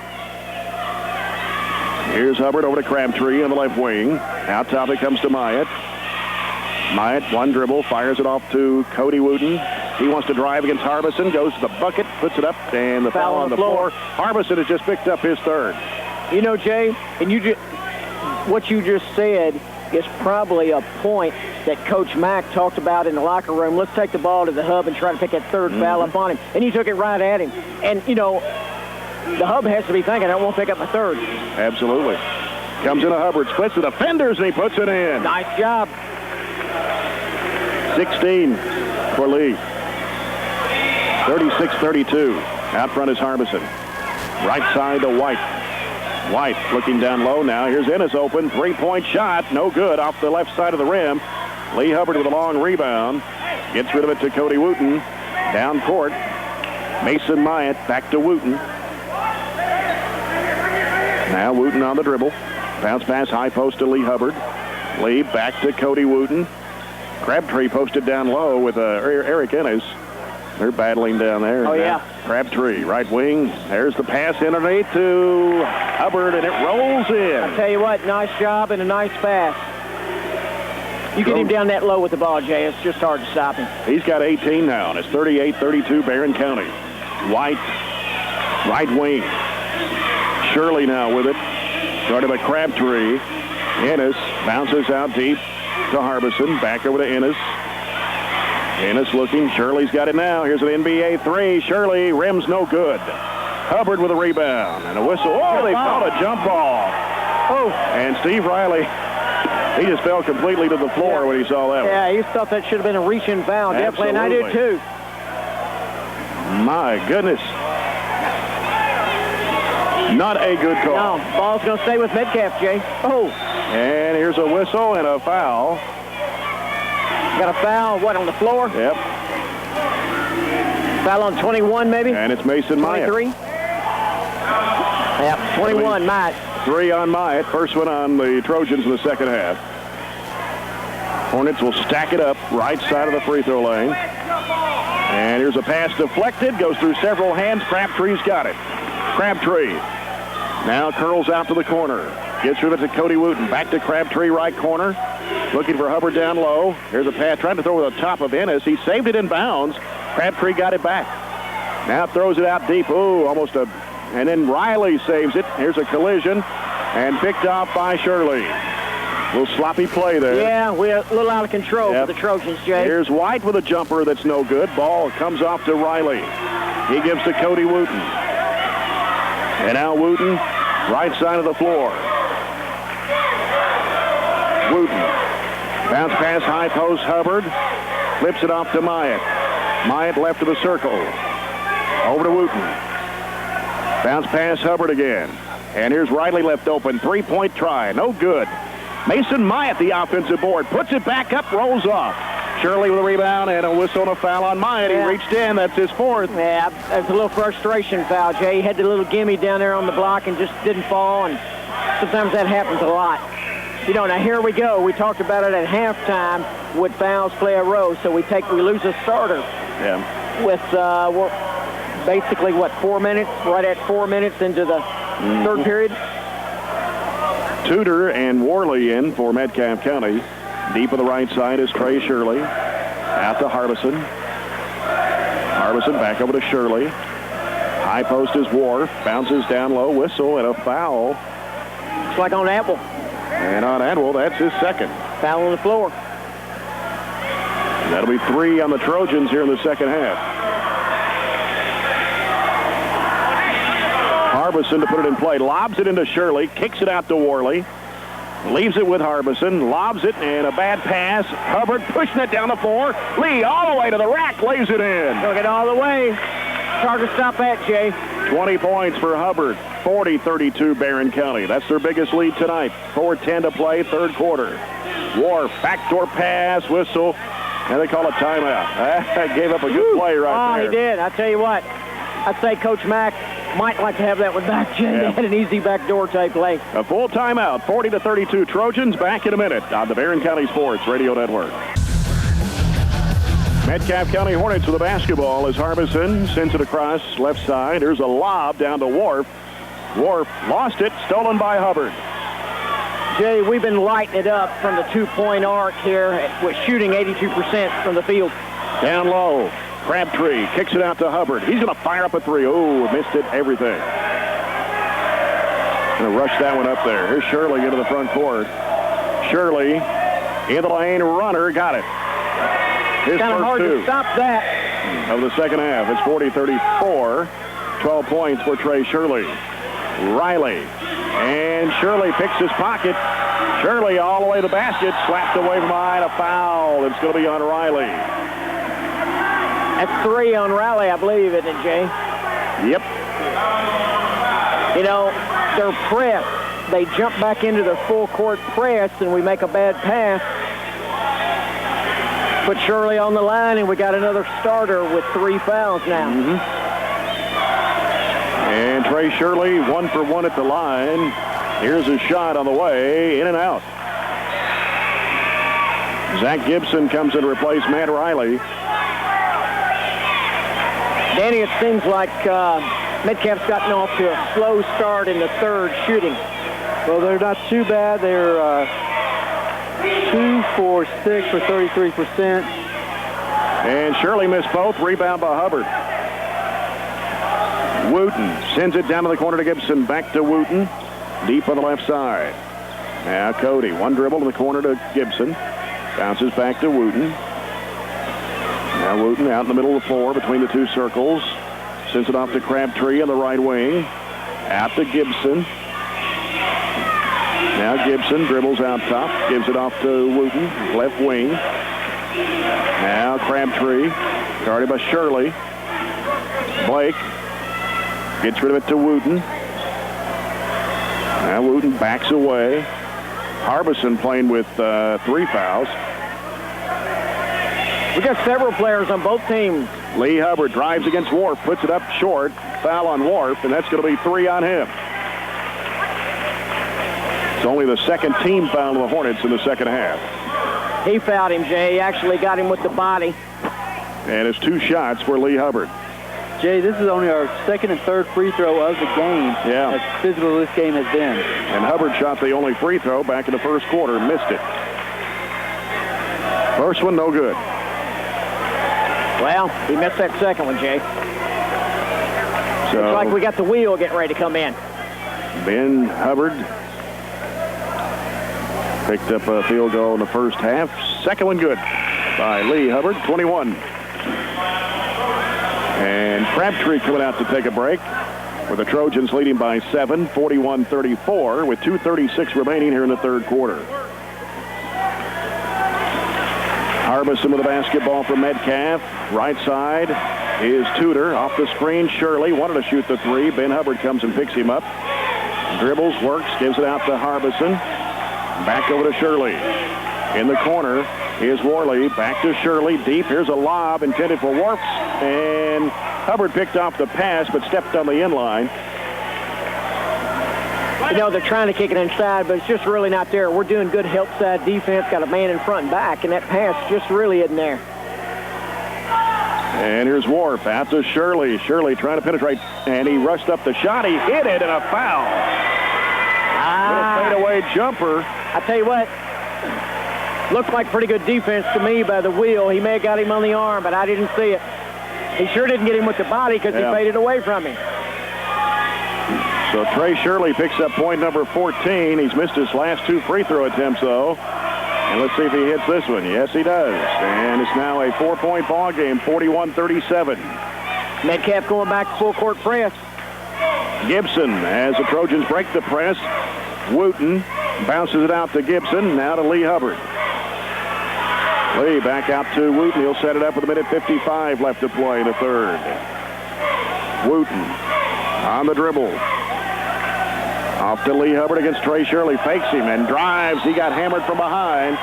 Here's Hubbard over to Crabtree on the left wing. Out top it comes to Myatt. Myatt, one dribble, fires it off to Cody Wooten. He wants to drive against Harbison, goes to the bucket, puts it up, and the foul on the floor. Harbison has just picked up his third. You know, Jay, and what you just said is probably a point that Coach Mack talked about in the locker room. Let's take the ball to the Hub and try to pick that third foul up on him. And he took it right at him. And, the Hub has to be thinking, I won't pick up my third. Absolutely. Comes into Hubbard, splits the defenders, and he puts it in. Nice job. 16 for Lee. 36-32. Out front is Harbison. Right side to White. White looking down low now. Here's Ennis open. 3-point shot. No good off the left side of the rim. Lee Hubbard with a long rebound. Gets rid of it to Cody Wooten. Down court. Mason Myatt back to Wooten. Now Wooten on the dribble. Bounce pass, high post to Lee Hubbard. Lee back to Cody Wooten. Crabtree posted down low with Eric Ennis. They're battling down there. Oh, yeah. Crabtree, right wing. There's the pass underneath to Hubbard, and it rolls in. I tell you what, nice job and a nice pass. You get him down that low with the ball, Jay. It's just hard to stop him. He's got 18 now, and it's 38-32 Barren County. White, right wing. Shirley now with it. Started by Crabtree. Ennis bounces out deep to Harbison. Back over to Ennis. Ennis looking. Shirley's got it now. Here's an NBA three. Shirley, rims no good. Hubbard with a rebound and a whistle. Oh, they called a jump ball. Oh. And Steve Riley, he just fell completely to the floor when he saw that one. Yeah, he thought that should have been a reach-in foul. Definitely, and I did too. My goodness. Not a good call. No, ball's going to stay with Metcalfe, Jay. Oh. And here's a whistle and a foul. Got a foul, what, on the floor? Yep. Foul on 21, maybe? And it's Mason Myatt. 23? Yep, 21, Myatt. 3 on Myatt. First one on the Trojans in the second half. Hornets will stack it up right side of the free throw lane. And here's a pass deflected. Goes through several hands. Crabtree's got it. Crabtree now curls out to the corner. Gets rid of it to Cody Wooten. Back to Crabtree, right corner. Looking for Hubbard down low. Here's a pass, trying to throw it on top of Ennis. He saved it in bounds. Crabtree got it back. Now throws it out deep. Ooh, almost a... And then Riley saves it. Here's a collision. And picked off by Shirley. A little sloppy play there. Yeah, we're a little out of control for the Trojans, Jay. Here's White with a jumper that's no good. Ball comes off to Riley. He gives to Cody Wooten. And now Wooten, right side of the floor. Wooten. Bounce pass, high post, Hubbard. Flips it off to Myatt. Myatt left of the circle. Over to Wooten. Bounce pass, Hubbard again. And here's Riley left open. Three-point try. No good. Mason Myatt, the offensive board. Puts it back up, rolls off. Shirley with a rebound and a whistle and a foul on Myatt. Yeah. He reached in. That's his fourth. Yeah, that's a little frustration foul, Jay. He had the little gimme down there on the block and just didn't fall, and sometimes that happens a lot. You know, now here we go. We talked about it at halftime. Would fouls play a role? So we lose a starter. Yeah. With we're basically 4 minutes? Right at 4 minutes into the third period. Tudor and Worley in for Metcalfe County. Deep on the right side is Trey Shirley. Out to Harbison. Harbison back over to Shirley. High post is Wharf. Bounces down low. Whistle and a foul. It's like on Apple. And on Adwell, that's his second. Foul on the floor. That'll be 3 on the Trojans here in the second half. Harbison to put it in play. Lobs it into Shirley. Kicks it out to Worley. Leaves it with Harbison. Lobs it and a bad pass. Hubbard pushing it down the floor. Lee all the way to the rack. Lays it in. Took it all the way. Hard to stop that, Jay. 20 points for Hubbard. 40-32 Barren County. That's their biggest lead tonight. 4:10 to play, third quarter. Wharf, backdoor pass, whistle, and they call a timeout. That gave up a good play right there. Oh, he did. I tell you what, I'd say Coach Mack might like to have that one back, Jay. Yeah. They had an easy backdoor type play. A full timeout, 40-32 Trojans. Back in a minute on the Barren County Sports Radio Network. Metcalfe County Hornets with the basketball as Harbison sends it across left side. There's a lob down to Wharf. Wharf lost it, stolen by Hubbard. Jay, we've been lighting it up from the two-point arc here. We're shooting 82% from the field. Down low, Crabtree kicks it out to Hubbard. He's going to fire up a three. Oh, missed it, everything. Going to rush that one up there. Here's Shirley into the front court. Shirley in the lane, runner, got it. His kind of hard two to stop that. of the second half. It's 40-34. 12 points for Trey Shirley. Riley. And Shirley picks his pocket. Shirley all the way to the basket. Slapped away behind a foul. It's going to be on Riley. That's 3 on Riley, I believe, isn't it, Jay? Yep. You know, they're pressed. They jump back into their full court press, and we make a bad pass. Put Shirley on the line, and we got another starter with 3 fouls now. And Trey Shirley 1 for 1 at the line. Here's a shot on the way, in and out. Zach Gibson comes in to replace Matt Riley. Danny, it seems like Metcalfe's gotten off to a slow start in the third shooting. Well, they're not too bad. They're 2 for 6 for 33%. And Shirley missed both. Rebound by Hubbard. Wooten sends it down to the corner to Gibson. Back to Wooten. Deep on the left side. Now Cody. One dribble in the corner to Gibson. Bounces back to Wooten. Now Wooten out in the middle of the floor between the two circles. Sends it off to Crabtree on the right wing. Out to Gibson. Now Gibson dribbles out top. Gives it off to Wooten. Left wing. Now Crabtree. Guarded by Shirley. Blake. Gets rid of it to Wooten. Now Wooten backs away. Harbison playing with 3 fouls. We got several players on both teams. Lee Hubbard drives against Warp, puts it up short. Foul on Warp, and that's going to be 3 on him. It's only the second team foul of the Hornets in the second half. He fouled him, Jay. He actually got him with the body. And it's 2 shots for Lee Hubbard. Jay, this is only our second and third free throw of the game. Yeah. As physical this game has been. And Hubbard shot the only free throw back in the first quarter. Missed it. First one, no good. Well, he missed that second one, Jay. So, looks like we got the wheel getting ready to come in. Ben Hubbard picked up a field goal in the first half. Second one good by Lee Hubbard, 21. And Crabtree coming out to take a break with the Trojans leading by 7, 41-34 with 2:36 remaining here in the third quarter. Harbison with the basketball from Metcalfe. Right side is Tudor. Off the screen, Shirley wanted to shoot the 3. Ben Hubbard comes and picks him up. Dribbles, works, gives it out to Harbison. Back over to Shirley. In the corner is Worley. Back to Shirley. Deep. Here's a lob intended for Warps. And Hubbard picked off the pass but stepped on the inline. You know, they're trying to kick it inside, but it's just really not there. We're doing good help side defense. Got a man in front and back, and that pass just really isn't there. And here's Warp out to Shirley. Shirley trying to penetrate, and he rushed up the shot. He hit it, and a foul. Little fadeaway jumper. I tell you what, looked like pretty good defense to me by the wheel. He may have got him on the arm, but I didn't see it. He sure didn't get him with the body because he faded away from him. So Trey Shirley picks up point number 14. He's missed his last 2 free throw attempts, though. And let's see if he hits this one. Yes, he does. And it's now a 4-point ball game, 41-37. Metcalfe going back to full court press. Gibson, as the Trojans break the press. Wooten bounces it out to Gibson. Now to Lee Hubbard. Lee back out to Wooten. He'll set it up with 1:55 left to play in the third. Wooten on the dribble. Off to Lee Hubbard against Trey Shirley. Fakes him and drives. He got hammered from behind.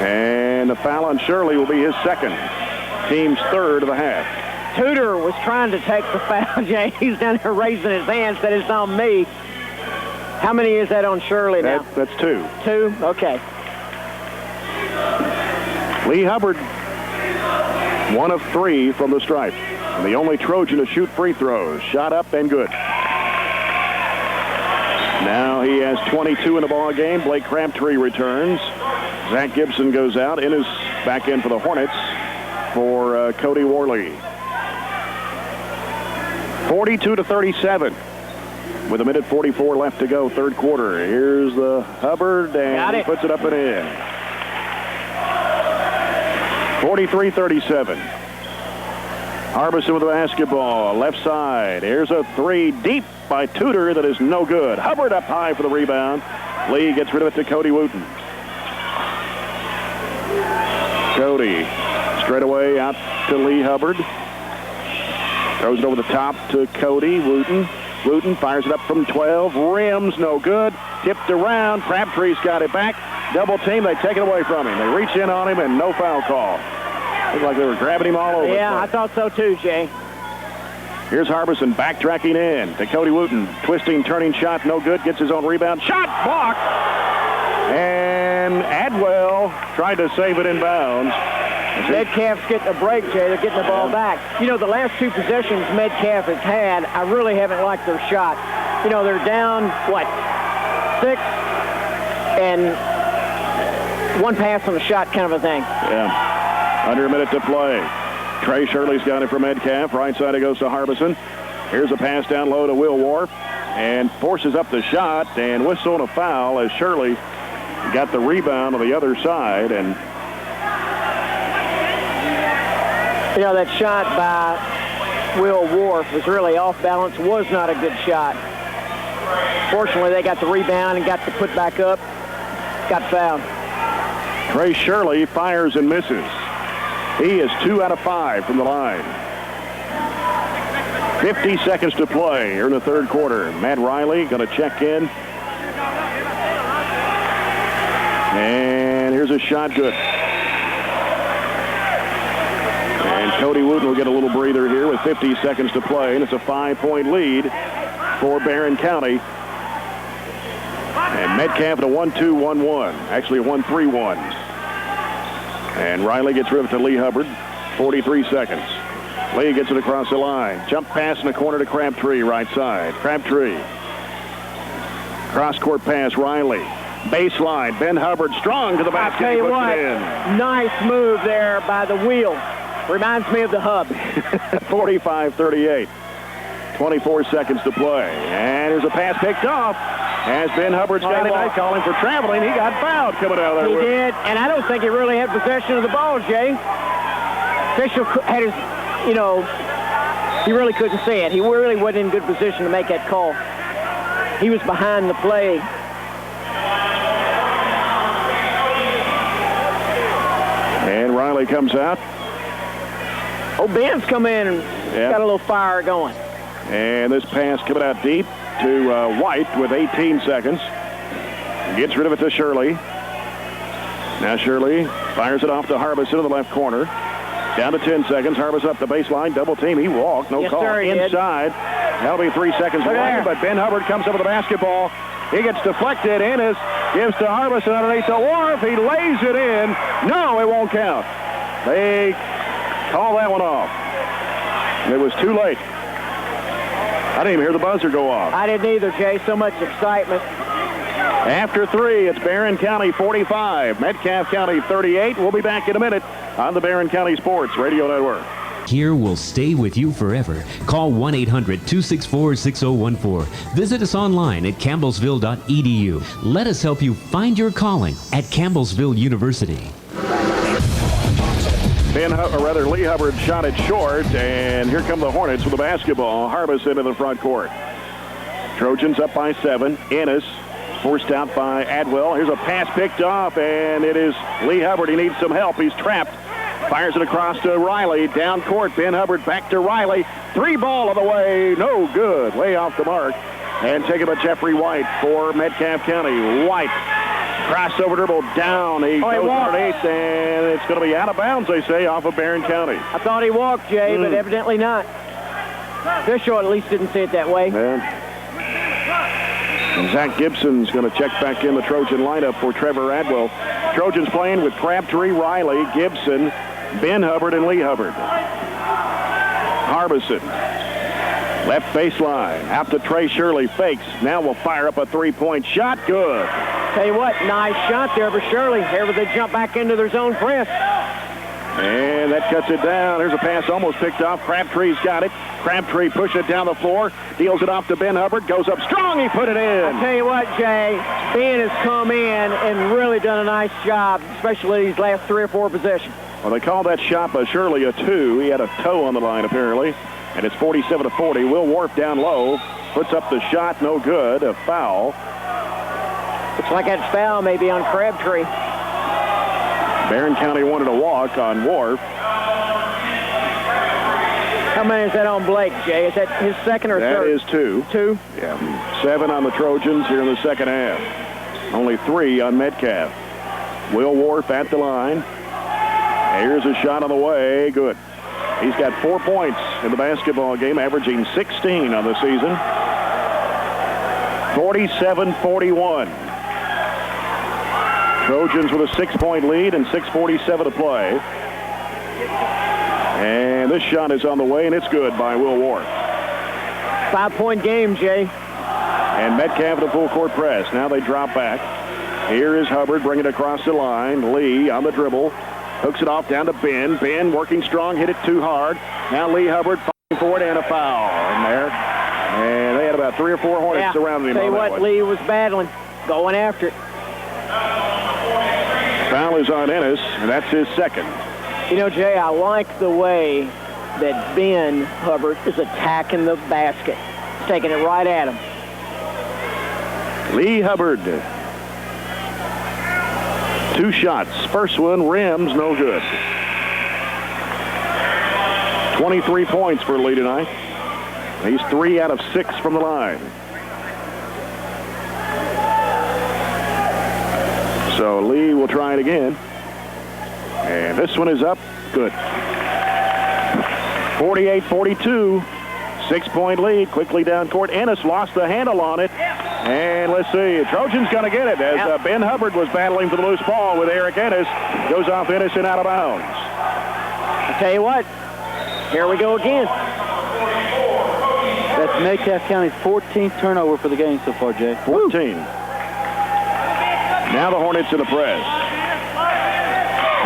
And the foul on Shirley will be his second. Team's third of the half. Tudor was trying to take the foul, Jay. He's down there raising his hand, said it's on me. How many is that on Shirley now? That's 2. 2? Okay. Lee Hubbard, 1 of 3 from the stripe. And the only Trojan to shoot free throws. Shot up and good. Now he has 22 in the ball game. Blake Crabtree returns. Zach Gibson goes out. Innes back in for the Hornets for Cody Worley. 42-37 with 1:44 left to go, third quarter. Here's the Hubbard, and he puts it up and in. 43-37. Harbison with the basketball, left side. Here's a 3 deep by Tudor that is no good. Hubbard up high for the rebound. Lee gets rid of it to Cody Wooten. Cody straight away out to Lee Hubbard. Throws it over the top to Cody Wooten. Wooten fires it up from 12. Rims no good. Tipped around. Crabtree's got it back. Double team. They take it away from him. They reach in on him and no foul call. Looked like they were grabbing him all over. Yeah, I thought so too, Jay. Here's Harbison backtracking in to Cody Wooten. Twisting, turning shot, no good. Gets his own rebound. Shot blocked. And Adwell tried to save it in bounds. Metcalfe's getting a break, Jay. They're getting the ball back. You know, the last two possessions Metcalfe has had, I really haven't liked their shot. You know, they're down, 6, and one pass on the shot kind of a thing. Yeah. Under a minute to play. Trey Shirley's got it for Metcalfe. Right side it goes to Harbison. Here's a pass down low to Will Wharf. And forces up the shot and whistle and a foul as Shirley got the rebound on the other side. And you know, that shot by Will Wharf was really off balance, was not a good shot. Fortunately, they got the rebound and got the put back up. Got fouled. Trey Shirley fires and misses. He is 2 out of 5 from the line. 50 seconds to play here in the third quarter. Matt Riley going to check in. And here's a shot, good. And Cody Wooten will get a little breather here with 50 seconds to play, and it's a 5-point lead for Barren County. And Metcalfe at a 1-2-1-1, actually a 1-3-1. And Riley gets rid of it to Lee Hubbard, 43 seconds. Lee gets it across the line. Jump pass in the corner to Crabtree, right side. Crabtree. Cross-court pass, Riley. Baseline, Ben Hubbard strong to the basket. I'll tell you what, nice move there by the wheel. Reminds me of the hub. 45-38. 24 seconds to play. And here's a pass picked off. As Ben Hubbard's got it, I call him for traveling. He got fouled coming out of there. He did, and I don't think he really had possession of the ball, Jay. Official had his, you know, he really couldn't see it. He really wasn't in good position to make that call. He was behind the play. And Riley comes out. Oh, Ben's come in and got a little fire going. And this pass coming out deep to White with 18 seconds. Gets rid of it to Shirley. Now Shirley fires it off to Harbison in the left corner. Down to 10 seconds. Harbison up the baseline. Double team. He walked. No call. Sir, inside. That'll be 3 seconds away. But Ben Hubbard comes up with the basketball. He gets deflected. Ennis gives to Harbison underneath the Wharf. He lays it in. No, it won't count. They call that one off. It was too late. I didn't even hear the buzzer go off. I didn't either, Jay. So much excitement. After 3, it's Barren County 45, Metcalfe County 38. We'll be back in a minute on the Barren County Sports Radio Network. Here will stay with you forever. Call 1-800-264-6014. Visit us online at campbellsville.edu. Let us help you find your calling at Campbellsville University. Lee Hubbard shot it short, and here come the Hornets with the basketball. Harbison in the front court. Trojans up by 7. Ennis forced out by Adwell. Here's a pass picked off, and it is Lee Hubbard. He needs some help. He's trapped. Fires it across to Riley. Down court, Ben Hubbard back to Riley. 3 ball on the way. No good. Way off the mark. And taken by Jeffrey White for Metcalfe County. White. Crossover dribble down. He goes underneath, and it's going to be out of bounds, they say, off of Barren County. I thought he walked, Jay, but evidently not. Fisher at least didn't see it that way. And Zach Gibson's going to check back in the Trojan lineup for Trevor Adwell. Trojans playing with Crabtree, Riley, Gibson, Ben Hubbard, and Lee Hubbard. Harbison. Left baseline. Out to Trey Shirley. Fakes. Now will fire up a 3-point shot. Good. Tell you what, nice shot there for Shirley. Here they jump back into their zone press. And that cuts it down. There's a pass almost picked off. Crabtree's got it. Crabtree pushes it down the floor. Deals it off to Ben Hubbard. Goes up strong. He put it in. I tell you what, Jay, Ben has come in and really done a nice job, especially these last 3 or 4 possessions. Well, they call that shot by Shirley a 2. He had a toe on the line, apparently. And it's 47-40. Will Wharf down low. Puts up the shot. No good. A foul. Looks like that foul maybe on Crabtree. Barren County wanted a walk on Wharf. How many is that on Blake, Jay? Is that his second or third? That is 2. 2? Yeah. 7 on the Trojans here in the second half. Only 3 on Metcalfe. Will Wharf at the line. Here's a shot on the way. Good. He's got 4 points in the basketball game, averaging 16 on the season. 47-41. Trojans with a 6-point lead and 6:47 to play. And this shot is on the way, and it's good by Will Wharf. 5-point game, Jay. And Metcalfe in a full court press. Now they drop back. Here is Hubbard bringing it across the line. Lee on the dribble. Hooks it off down to Ben. Ben working strong, hit it too hard. Now Lee Hubbard fighting for it, and a foul in there. And they had about 3 or 4 Hornets surrounding him. Tell you what, Lee was battling, going after it. Foul is on Ennis, and that's his second. You know, Jay, I like the way that Ben Hubbard is attacking the basket. He's taking it right at him. Lee Hubbard. 2 shots. First one, rims, no good. 23 points for Lee tonight. He's 3 out of 6 from the line. So Lee will try it again. And this one is up. Good. 48-42. 6-point lead. Quickly down court. Ennis lost the handle on it. And let's see. Trojans going to get it as Ben Hubbard was battling for the loose ball with Eric Ennis. Goes off Ennis and out of bounds. I tell you what. Here we go again. That's Metcalfe County's 14th turnover for the game so far, Jay. 14. Now the Hornets in the press.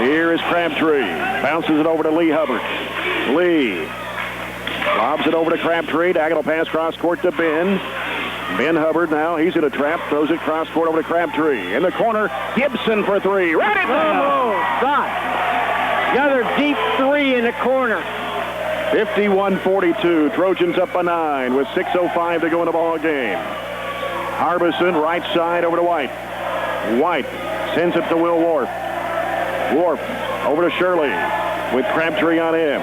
Here is Crabtree. Bounces it over to Lee Hubbard. Lee lobs it over to Crabtree. Diagonal pass cross court to Ben. Ben Hubbard now, he's in a trap. Throws it cross court over to Crabtree. In the corner, Gibson for 3. Right it down. Oh, shot. Another deep 3 in the corner. 51-42. Trojans up by 9 with 6:05 to go in the ball game. Harbison, right side over to White. White sends it to Will Wharf. Wharf over to Shirley with Crabtree on him.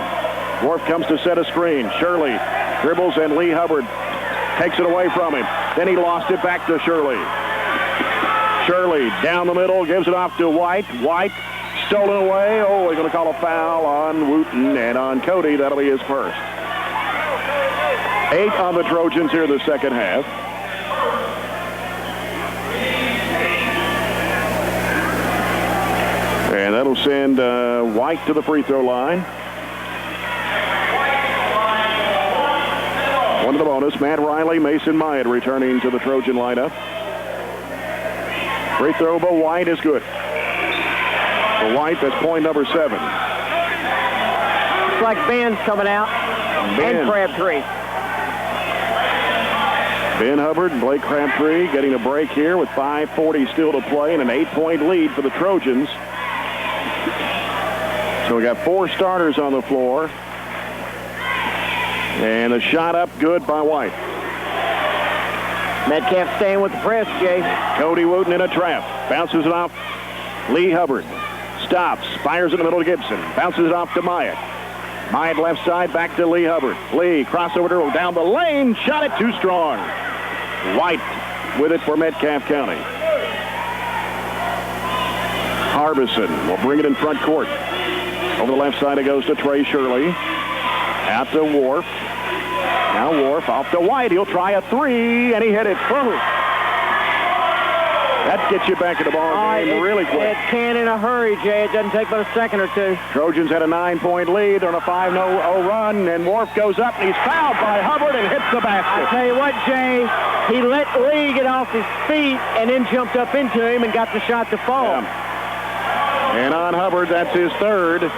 Wharf comes to set a screen. Shirley dribbles and Lee Hubbard takes it away from him. Then he lost it back to Shirley. Shirley down the middle, gives it off to White. White stolen away. Oh, they're going to call a foul on Wooten and on Cody. That'll be his first. 8 on the Trojans here in the second half. And that'll send White to the free throw line. One to the bonus. Matt Riley, Mason Myatt returning to the Trojan lineup. Free throw by White is good. For White, that's point number 7. Looks like Ben's coming out. And Crabtree. Ben Hubbard and Blake Crabtree getting a break here with 5:40 still to play and an 8-point lead for the Trojans. So we got 4 starters on the floor. And a shot up good by White. Metcalfe staying with the press, Jay. Cody Wooten in a trap. Bounces it off. Lee Hubbard stops. Fires in the middle to Gibson. Bounces it off to Myatt. Myatt left side back to Lee Hubbard. Lee crossover dribble down the lane. Shot it too strong. White with it for Metcalfe County. Harbison will bring it in front court. Over the left side it goes to Trey Shirley. Out to Wharf. Now Wharf off to White. He'll try a 3, and he hit it. That gets you back in the ball game really quick. It can in a hurry, Jay. It doesn't take but a second or two. Trojans had a 9-point lead on a 5-0 run, and Wharf goes up, and he's fouled by Hubbard and hits the basket. I tell you what, Jay, he let Lee get off his feet and then jumped up into him and got the shot to fall. Yeah. And on Hubbard, that's his third.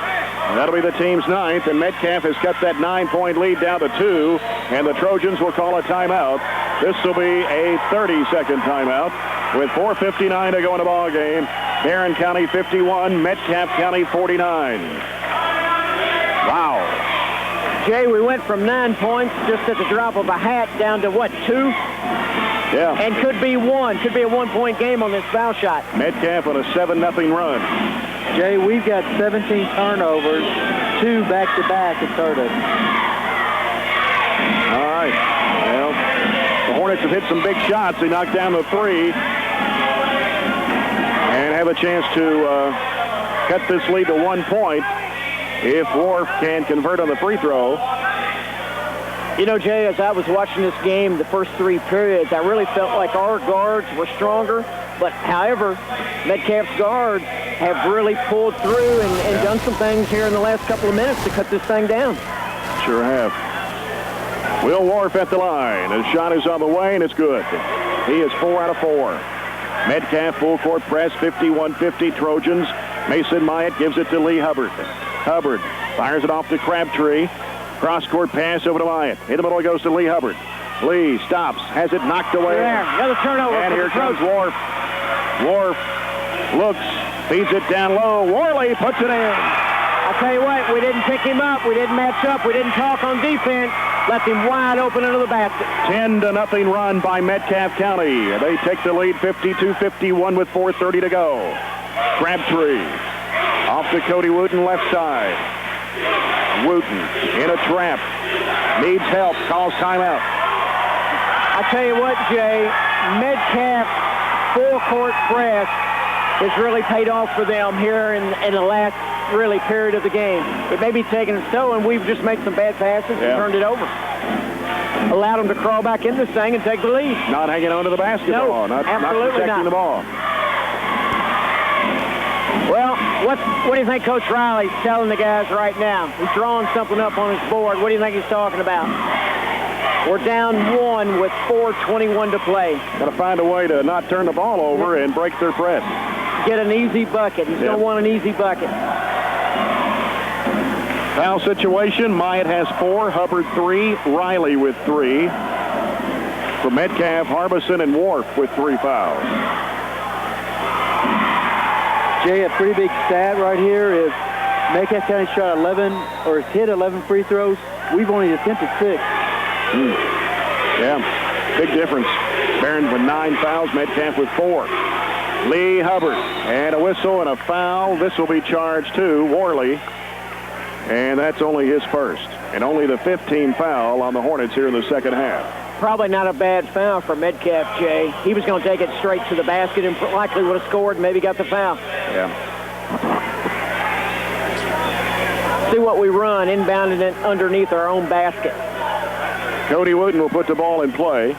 That'll be the team's 9th, and Metcalfe has cut that 9-point lead down to 2, and the Trojans will call a timeout. This will be a 30-second timeout with 4:59 to go in the ball game. Barren County 51, Metcalfe County 49. Wow. Jay, we went from 9 points just at the drop of a hat down to, what, 2? Yeah. And could be 1. Could be a 1-point game on this foul shot. Metcalfe on a 7-0 run. Jay, we've got 17 turnovers, 2 back-to-back at Curtis. All right. Well, the Hornets have hit some big shots. They knocked down the 3 and have a chance to cut this lead to 1 point if Wharf can convert on the free throw. You know, Jay, as I was watching this game, the first 3 periods, I really felt like our guards were stronger. But, however, Metcalfe's guards have really pulled through and done some things here in the last couple of minutes to cut this thing down. Sure have. Will Wharf at the line. His shot is on the way, and it's good. He is 4 out of 4. Metcalfe full court press, 51-50 Trojans. Mason Myatt gives it to Lee Hubbard. Hubbard fires it off to Crabtree. Cross-court pass over to Myatt. In the middle it goes to Lee Hubbard. Lee stops, has it knocked away. There, another turnover. And here comes Wharf. Wharf looks, feeds it down low. Worley puts it in. I'll tell you what, we didn't pick him up. We didn't match up. We didn't talk on defense. Left him wide open into the basket. 10-0 run by Metcalfe County. They take the lead 52-51 with 4:30 to go. Crabtree off to Cody Wooten, left side. Wooten in a trap. Needs help. Calls timeout. I'll tell you what, Jay, Metcalfe full-court press has really paid off for them here in the last really period of the game. It may be taking it slow, and we've just made some bad passes and turned it over. Allowed them to crawl back in this thing and take the lead. Not hanging on to the basketball. No, not protecting the ball. Well, what do you think Coach Riley's telling the guys right now? He's drawing something up on his board. What do you think he's talking about? We're down 1 with 4:21 to play. Got to find a way to not turn the ball over and break their press. Get an easy bucket. He's going to want an easy bucket. Foul situation. Myatt has 4, Hubbard 3, Riley with 3. For Metcalfe, Harbison, and Wharf with 3 fouls. Jay, a pretty big stat right here is Metcalfe County shot 11 or has hit 11 free throws. We've only attempted 6. Yeah, big difference. Barren with 9 fouls, Metcalfe with 4. Lee Hubbard, and a whistle and a foul. This will be charged to Worley, and that's only his first. And only the 15th foul on the Hornets here in the second half. Probably not a bad foul for Metcalfe, Jay. He was going to take it straight to the basket and likely would have scored and maybe got the foul. Yeah. See what we run, inbounding it underneath our own basket. Cody Wooten will put the ball in play.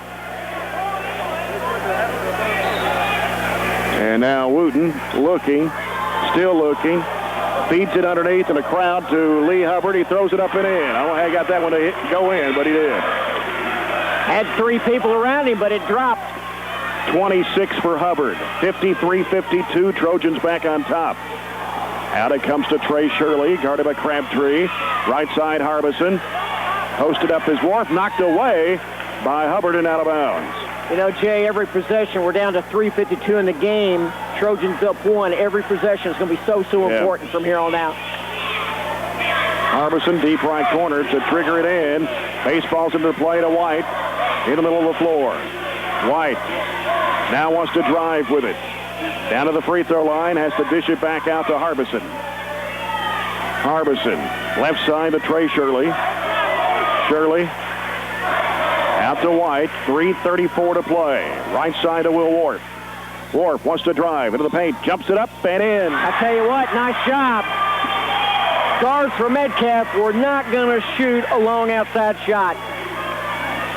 And now Wooten looking, still looking, feeds it underneath in the crowd to Lee Hubbard. He throws it up and in. I don't know how he got that one to go in, but he did. Had 3 people around him, but it dropped. 26 for Hubbard. 53-52. Trojans back on top. Out it comes to Trey Shirley, guarded by Crabtree. Right side, Harbison. Posted up his Wharf, knocked away by Hubbard and out of bounds. You know, Jay, every possession, we're down to 3:52 in the game. Trojans up 1. Every possession is going to be so important from here on out. Harbison, deep right corner to trigger it in. Baseballs into play to White in the middle of the floor. White now wants to drive with it. Down to the free throw line, has to dish it back out to Harbison. Harbison, left side to Trey Shirley. Shirley out to White, 3:34 to play. Right side to Will Wharf. Wharf wants to drive into the paint, jumps it up and in. I tell you what, nice job. Guards for Metcalfe were not going to shoot a long outside shot.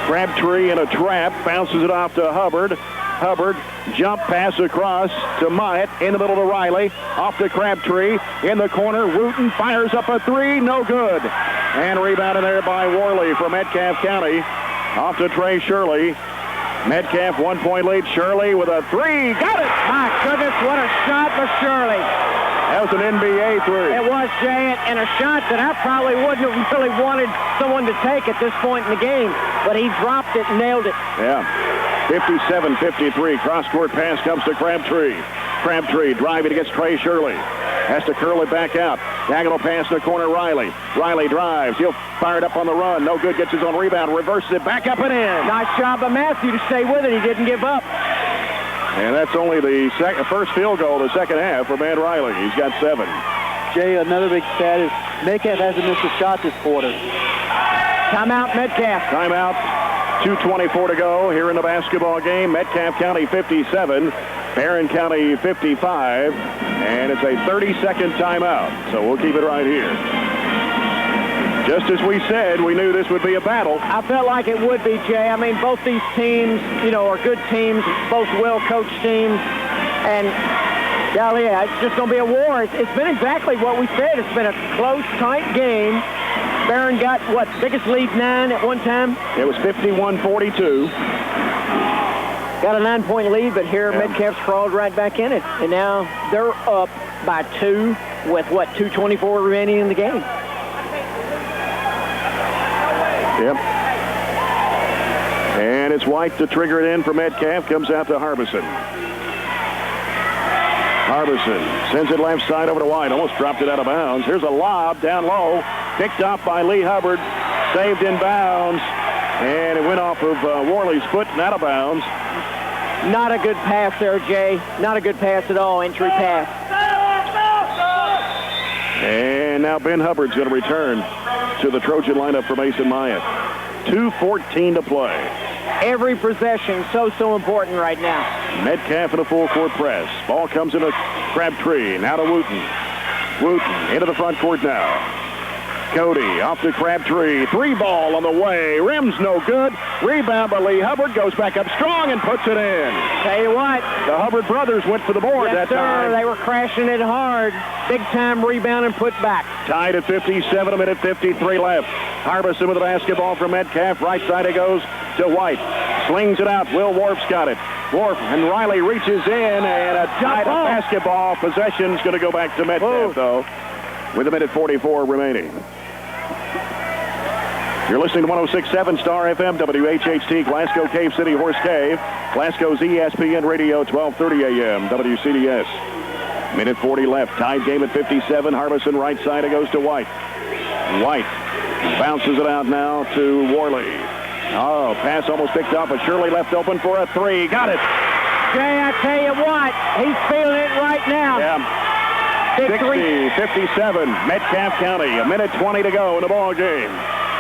Crabtree in a trap, bounces it off to Hubbard. Hubbard, jump pass across to Myatt, in the middle to Riley, off to Crabtree, in the corner, Wooten fires up a 3, no good. And rebounded there by Worley for Metcalfe County, off to Trey Shirley. Metcalfe 1-point lead, Shirley with a 3, got it! My goodness, what a shot for Shirley. That was an NBA 3. It was, Jay, and a shot that I probably wouldn't have really wanted someone to take at this point in the game, but he dropped it and nailed it. Yeah. 57-53. Cross-court pass comes to Crabtree. Crabtree driving against Trey Shirley. Has to curl it back out. Diagonal pass in the corner, Riley. Riley drives. He'll fire it up on the run. No good. Gets his own rebound. Reverses it back up and in. Nice job by Matthew to stay with it. He didn't give up. And that's only the first field goal of the second half for Matt Riley. He's got 7. Jay, another big stat is Metcalfe hasn't missed a shot this quarter. Timeout, Metcalfe. Timeout. 2:24 to go here in the basketball game. Metcalfe County 57, Barren County 55, and it's a 30-second timeout. So we'll keep it right here. Just as we said, we knew this would be a battle. I felt like it would be, Jay. I mean, both these teams, are good teams, both well-coached teams. And, golly, it's just going to be a war. It's been exactly what we said. It's been a close, tight game. Barren got, biggest lead 9 at one time? It was 51-42. Got a 9-point lead, but here Metcalfe crawled right back in it. And now they're up by 2 with, 2:24 remaining in the game. Yep. And it's White to trigger it in for Metcalfe. Comes out to Harbison. Harbison sends it left side over to White. Almost dropped it out of bounds. Here's a lob down low. Picked off by Lee Hubbard. Saved in bounds. And it went off of Worley's foot and out of bounds. Not a good pass there, Jay. Not a good pass at all. Entry pass. And now Ben Hubbard's going to return to the Trojan lineup for Mason Myatt. 2:14 to play. Every possession so important right now. Metcalfe in a full court press. Ball comes into Crabtree. Now to Wooten. Wooten into the front court now. Cody off to Crabtree. 3 ball on the way. Rim's no good. Rebound by Lee Hubbard. Goes back up strong and puts it in. Tell you what. The Hubbard brothers went for the board yes, that sir. time. They were crashing it hard. Big time rebound and put back. Tied at 57, a minute 53 left. Harbison with the basketball from Metcalfe. Right side it goes to White. Slings it out. Will Worf's got it. Worf and Riley reaches in, and a tied up basketball. Possession's going to go back to Metcalfe, though, with a minute 44 remaining. You're listening to 106.7 Star FM, WHHT, Glasgow Cave City, Horse Cave. Glasgow's ESPN Radio, 1230 a.m., WCDS. Minute 40 left. Tied game at 57. Harbison right side. It goes to White. White bounces it out now to Worley. Oh, pass almost picked off, but Shirley left open for a 3. Got it. Jay, I tell you what, he's feeling it right now. Yeah. 60-57, Metcalfe County. A minute 20 to go in the ball game.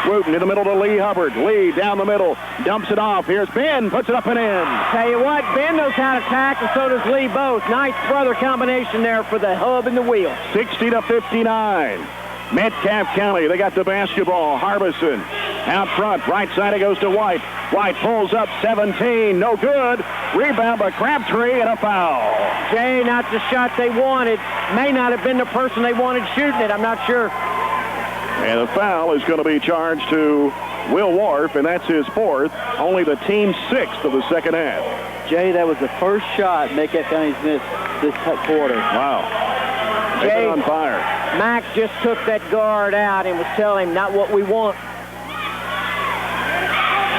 Wooten in the middle to Lee Hubbard. Lee down the middle, dumps it off. Here's Ben, puts it up and in. Tell you what, Ben knows how to attack, and so does Lee both. Nice brother combination there for the hub and the wheel. 60-59. Metcalfe County, they got the basketball. Harbison out front. Right side it goes to White. White pulls up 17. No good. Rebound by Crabtree and a foul. Jay, not the shot they wanted. May not have been the person they wanted shooting it. I'm not sure. And the foul is going to be charged to Will Worf, and that's his 4th. Only the team's 6th of the second half. Jay, that was the first shot Metcalfe County's missed this quarter. Wow. They've Jay, been on fire. Max just took that guard out and was telling him not what we want.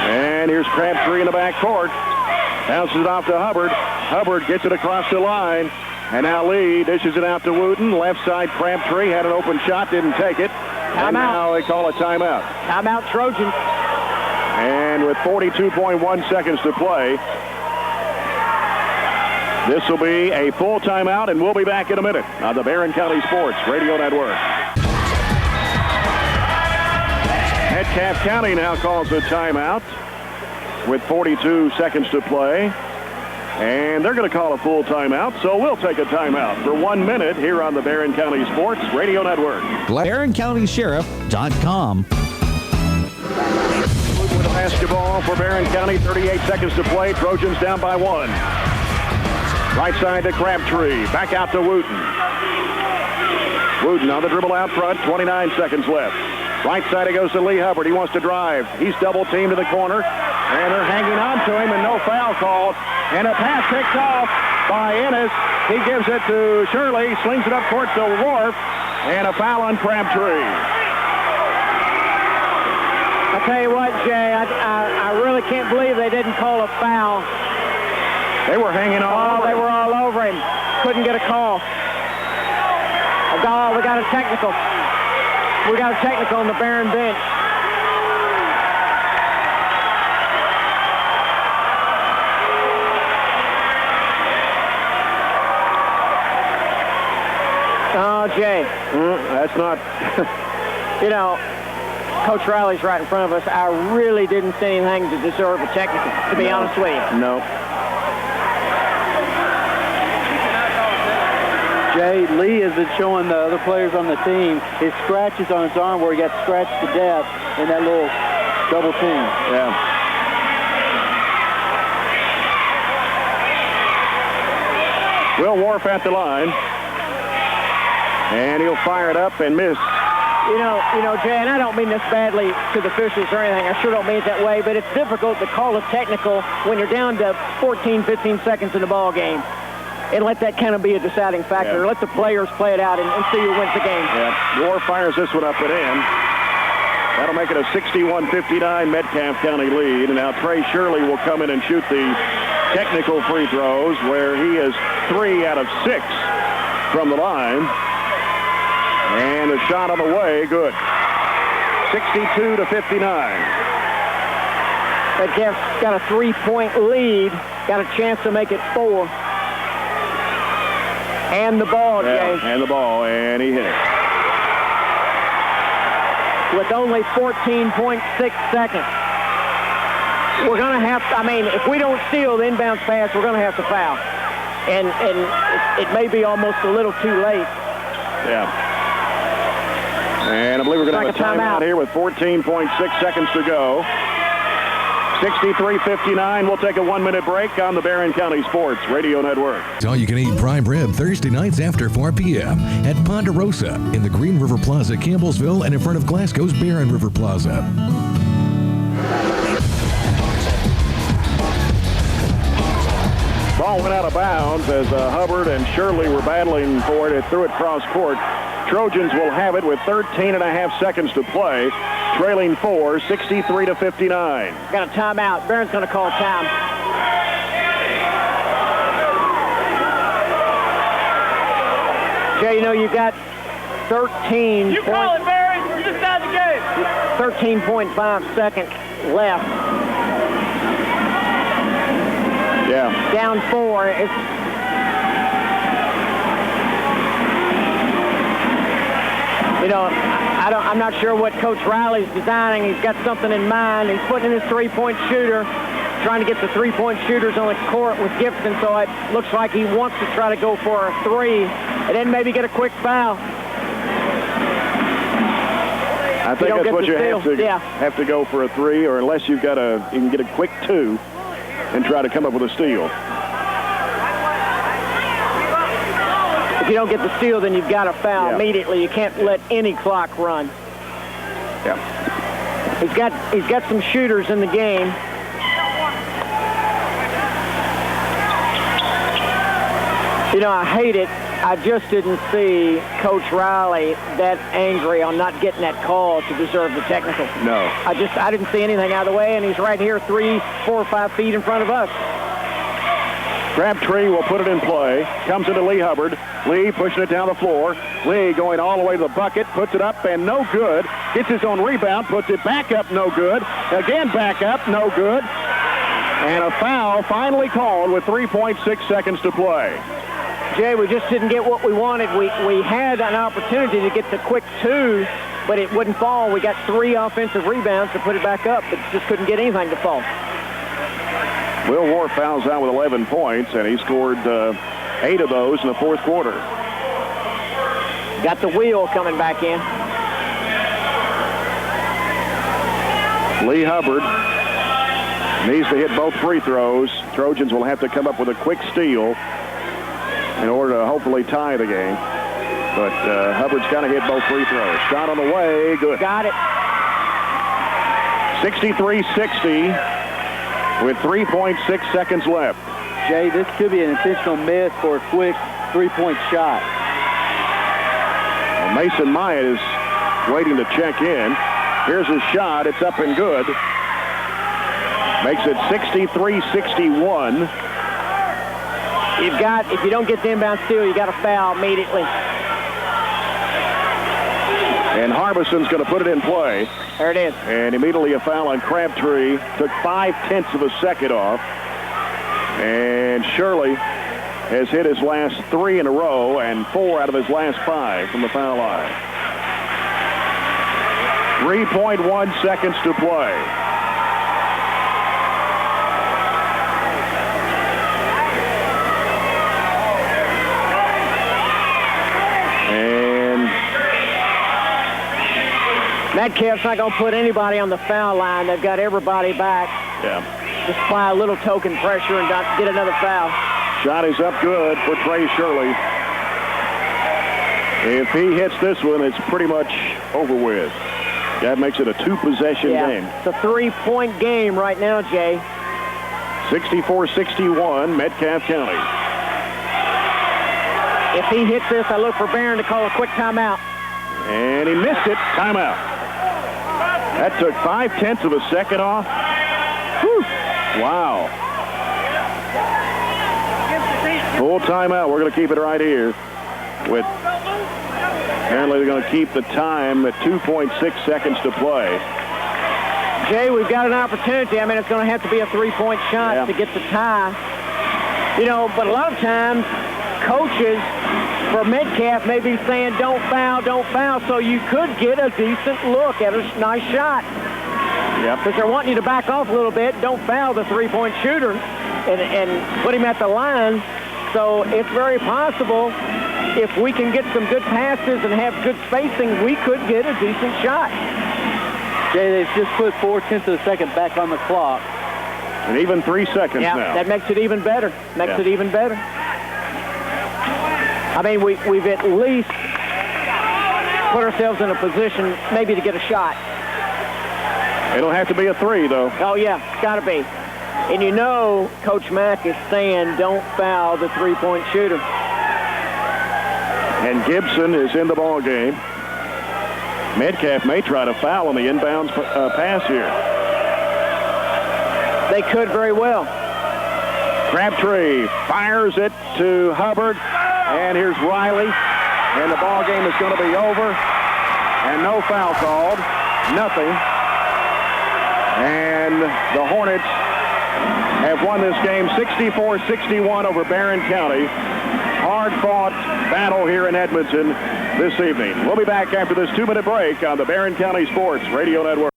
And here's Crabtree in the back court. Bounces it off to Hubbard. Hubbard gets it across the line. And now Lee dishes it out to Wooten. Left side, Crabtree had an open shot, didn't take it. And now they call a timeout. Timeout, Trojans. And with 42.1 seconds to play, this will be a full timeout, and we'll be back in a minute on the Barren County Sports Radio Network. Metcalfe County now calls a timeout with 42 seconds to play. And they're going to call a full timeout, so we'll take a timeout for 1 minute here on the Barren County Sports Radio Network. BarrenCountySheriff.com. With the basketball for Barren County, 38 seconds to play. Trojans down by 1. Right side to Crabtree. Back out to Wooten. Wooten on the dribble out front, 29 seconds left. Right side it goes to Lee Hubbard. He wants to drive. He's double teamed to the corner. And they're hanging on to him, and no foul called. And a pass picked off by Ennis. He gives it to Shirley, slings it up court to Worf, and a foul on Crabtree. I'll tell you what, Jay, I really can't believe they didn't call a foul. They were hanging on. Oh, they were all over him. Couldn't get a call. Oh, we got a technical. We got a technical on the Barren bench. Oh, Jay. That's not... You know, Coach Riley's right in front of us. I really didn't see anything to deserve a technical, to be honest with you. No. Jay, Lee has been showing the other players on the team his scratches on his arm where he got scratched to death in that little double team. Yeah. Will Wharf at the line. And he'll fire it up and miss. You know, Jay, and I don't mean this badly to the officials or anything. I sure don't mean it that way, but it's difficult to call a technical when you're down to 14, 15 seconds in the ball game. And let that kind of be a deciding factor. Yeah. Let the players play it out and see who wins the game. Yeah. Wharf fires this one up and in. That'll make it a 61-59 Metcalfe County lead. And now Trey Shirley will come in and shoot the technical free throws, where he is 3 out of 6 from the line. And the shot on the way, good. 62-59. Metcalfe's got a 3-point lead. Got a chance to make it 4. And the ball, Jay. And the ball, and he hit it. With only 14.6 seconds. We're going to have to, I mean, if we don't steal the inbounds pass, we're going to have to foul. And it may be almost a little too late. Yeah. And I believe we're going to have a timeout here with 14.6 seconds to go. 63-59. We'll take a 1-minute break on the Barren County Sports Radio Network. All you can eat prime rib Thursday nights after 4 p.m. at Ponderosa in the Green River Plaza, Campbellsville, and in front of Glasgow's Barren River Plaza. Ball went out of bounds as Hubbard and Shirley were battling for it. It threw it cross court. Trojans will have it with 13.5 seconds to play. Trailing 4, 63-59. Got a timeout. Barron's going to call time. Jay, you know, you got 13. You call it, Barren. You're just out of the game. 13.5 seconds left. Yeah. Down 4. You know, I'm not sure what Coach Riley's designing. He's got something in mind. He's putting in his three-point shooter, trying to get the three-point shooters on the court with Gibson, so it looks like he wants to try to go for a 3 and then maybe get a quick foul. I think that's what you have to go for a 3, or unless you can get a quick 2 and try to come up with a steal. If you don't get the steal, then you've got to foul immediately. You can't let any clock run. Yeah. He's got some shooters in the game. You know, I hate it. I just didn't see Coach Riley that angry on not getting that call to deserve the technical. No. I didn't see anything out of the way, and he's right here 3, 4, 5 feet in front of us. Crabtree will put it in play. Comes into Lee Hubbard. Lee pushing it down the floor. Lee going all the way to the bucket. Puts it up and no good. Gets his own rebound. Puts it back up. No good. Again back up. No good. And a foul finally called with 3.6 seconds to play. Jay, we just didn't get what we wanted. We had an opportunity to get the quick 2, but it wouldn't fall. We got 3 offensive rebounds to put it back up, but just couldn't get anything to fall. Will Wharf fouls out with 11 points, and he scored 8 of those in the fourth quarter. Got the wheel coming back in. Lee Hubbard needs to hit both free throws. Trojans will have to come up with a quick steal in order to hopefully tie the game. But Hubbard's got to hit both free throws. Shot on the way, good. Got it. 63-60 with 3.6 seconds left. Jay, this could be an intentional miss for a quick three-point shot. Well, Mason Myatt is waiting to check in. Here's his shot. It's up and good. Makes it 63-61. If you don't get the inbound steal, you got to foul immediately. And Harbison's going to put it in play. There it is. And immediately a foul on Crabtree. Took 0.5 of a second off. And Shirley has hit his last 3 in a row and 4 out of his last 5 from the foul line. 3.1 seconds to play. Metcalfe's not going to put anybody on the foul line. They've got everybody back. Yeah. Just apply a little token pressure and not get another foul. Shot is up good for Trey Shirley. If he hits this one, it's pretty much over with. That makes it a two-possession game. It's a three-point game right now, Jay. 64-61, Metcalfe County. If he hits this, I look for Barren to call a quick timeout. And he missed it. Timeout. That took 0.5 of a second off. Whew. Wow. Full timeout. We're going to keep it right here. Apparently they're going to keep the time at 2.6 seconds to play. Jay, we've got an opportunity. I mean, it's going to have to be a three-point shot to get the tie. You know, but a lot of times, coaches for Metcalfe may be saying, don't foul, so you could get a decent look at a nice shot. Yep. Because they're wanting you to back off a little bit, don't foul the three-point shooter, and put him at the line. So it's very possible if we can get some good passes and have good spacing, we could get a decent shot. Jay, they've just put 0.4 of a second back on the clock. And even 3 seconds now. That makes it even better. It even better. I mean, we've at least put ourselves in a position maybe to get a shot. It'll have to be a 3, though. Oh, yeah, it's got to be. And you know Coach Mack is saying don't foul the three-point shooter. And Gibson is in the ball game. Metcalfe may try to foul on the inbounds pass here. They could very well. Crabtree fires it to Hubbard. And here's Riley. And the ball game is going to be over. And no foul called. Nothing. And the Hornets have won this game 64-61 over Barren County. Hard-fought battle here in Edmonton this evening. We'll be back after this 2-minute break on the Barren County Sports Radio Network.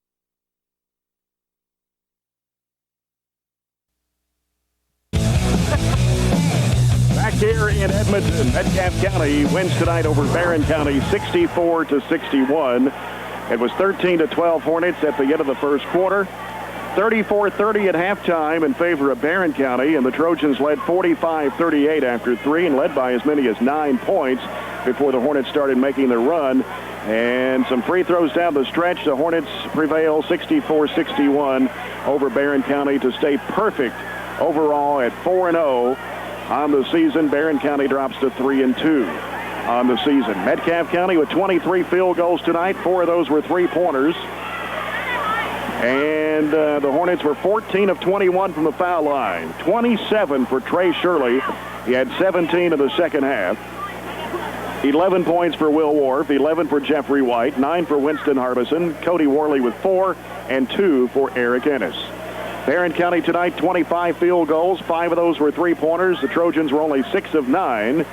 Back here in Edmonton, Metcalfe County wins tonight over Barren County 64-61. It was 13-12 Hornets at the end of the first quarter. 34-30 at halftime in favor of Barren County, and the Trojans led 45-38 after 3 and led by as many as 9 points before the Hornets started making their run. And some free throws down the stretch. The Hornets prevail 64-61 over Barren County to stay perfect overall at 4-0 on the season. Barren County drops to 3-2 on the season. Metcalfe County with 23 field goals tonight. 4 of those were three-pointers. And the Hornets were 14 of 21 from the foul line. 27 for Trey Shirley. He had 17 in the second half. 11 points for Will Wharf. 11 for Jeffrey White. 9 for Winston Harbison. Cody Worley with 4. And 2 for Eric Ennis. Barren County tonight, 25 field goals. 5 of those were three-pointers. The Trojans were only 6 of 9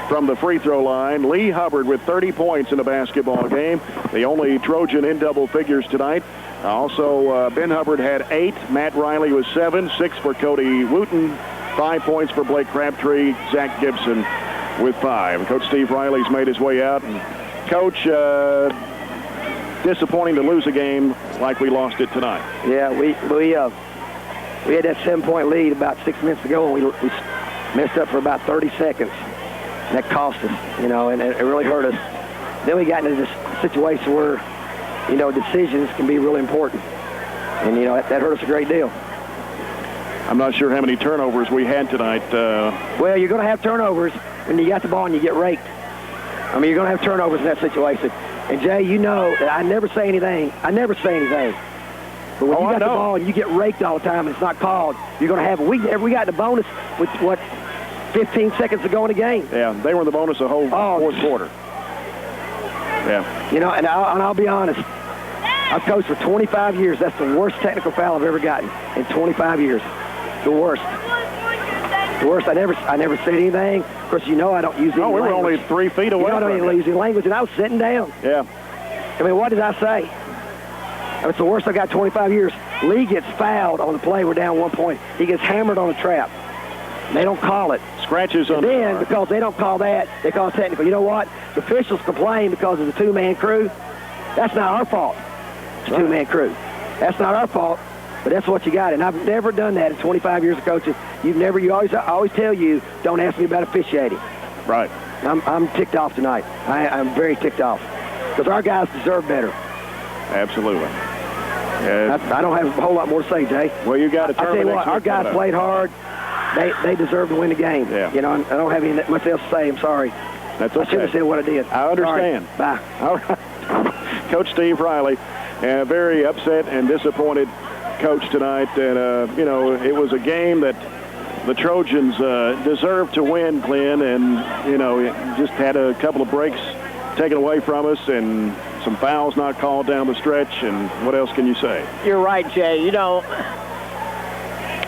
from the free throw line. Lee Hubbard with 30 points in the basketball game. The only Trojan in double figures tonight. Also, Ben Hubbard had 8. Matt Riley was 7. 6 for Cody Wooten. 5 points for Blake Crabtree. Zach Gibson with 5. Coach Steve Riley's made his way out. And Coach, disappointing to lose a game like we lost it tonight. Yeah, we had that 7-point lead about 6 minutes ago, and we messed up for about 30 seconds. And that cost us, you know, and it really hurt us. Then we got into this situation where, you know, decisions can be really important. And, you know, that hurt us a great deal. I'm not sure how many turnovers we had tonight. Well, you're going to have turnovers when you got the ball and you get raked. I mean, you're going to have turnovers in that situation. And, Jay, you know that I never say anything. But when you got the ball and you get raked all the time and it's not called, you're going to have – we got the bonus with, 15 seconds to go in the game. Yeah, they were in the bonus the whole fourth quarter. Yeah. You know, and I'll be honest. I've coached for 25 years. That's the worst technical foul I've ever gotten in 25 years. The worst. The worst. I never said anything. Of course, you know I don't use any language. We were only 3 feet away. I don't even use any language, and I was sitting down. Yeah. I mean, what did I say? It's the worst I got 25 years. Lee gets fouled on the play. We're down 1 point. He gets hammered on a trap. They don't call it. Scratches on the then, because they don't call that, they call technical. You know what? The officials complain because of the two-man crew. That's not our fault. It's a two-man crew. That's not our fault, but that's what you got. And I've never done that in 25 years of coaching. I always tell you, don't ask me about officiating. Right. I'm ticked off tonight. I'm very ticked off because our guys deserve better. Absolutely. I don't have a whole lot more to say, Jay. Well, you got to turn. I tell you what, our guys played hard. They deserve to win the game. Yeah. You know, I don't have anything much else to say. I'm sorry. That's okay. I should have said what I did. I understand. Sorry. Bye. All right. Coach Steve Riley, very upset and disappointed coach tonight. And, it was a game that the Trojans deserved to win, Glenn, and, just had a couple of breaks taken away from us and some fouls not called down the stretch. And what else can you say? You're right, Jay.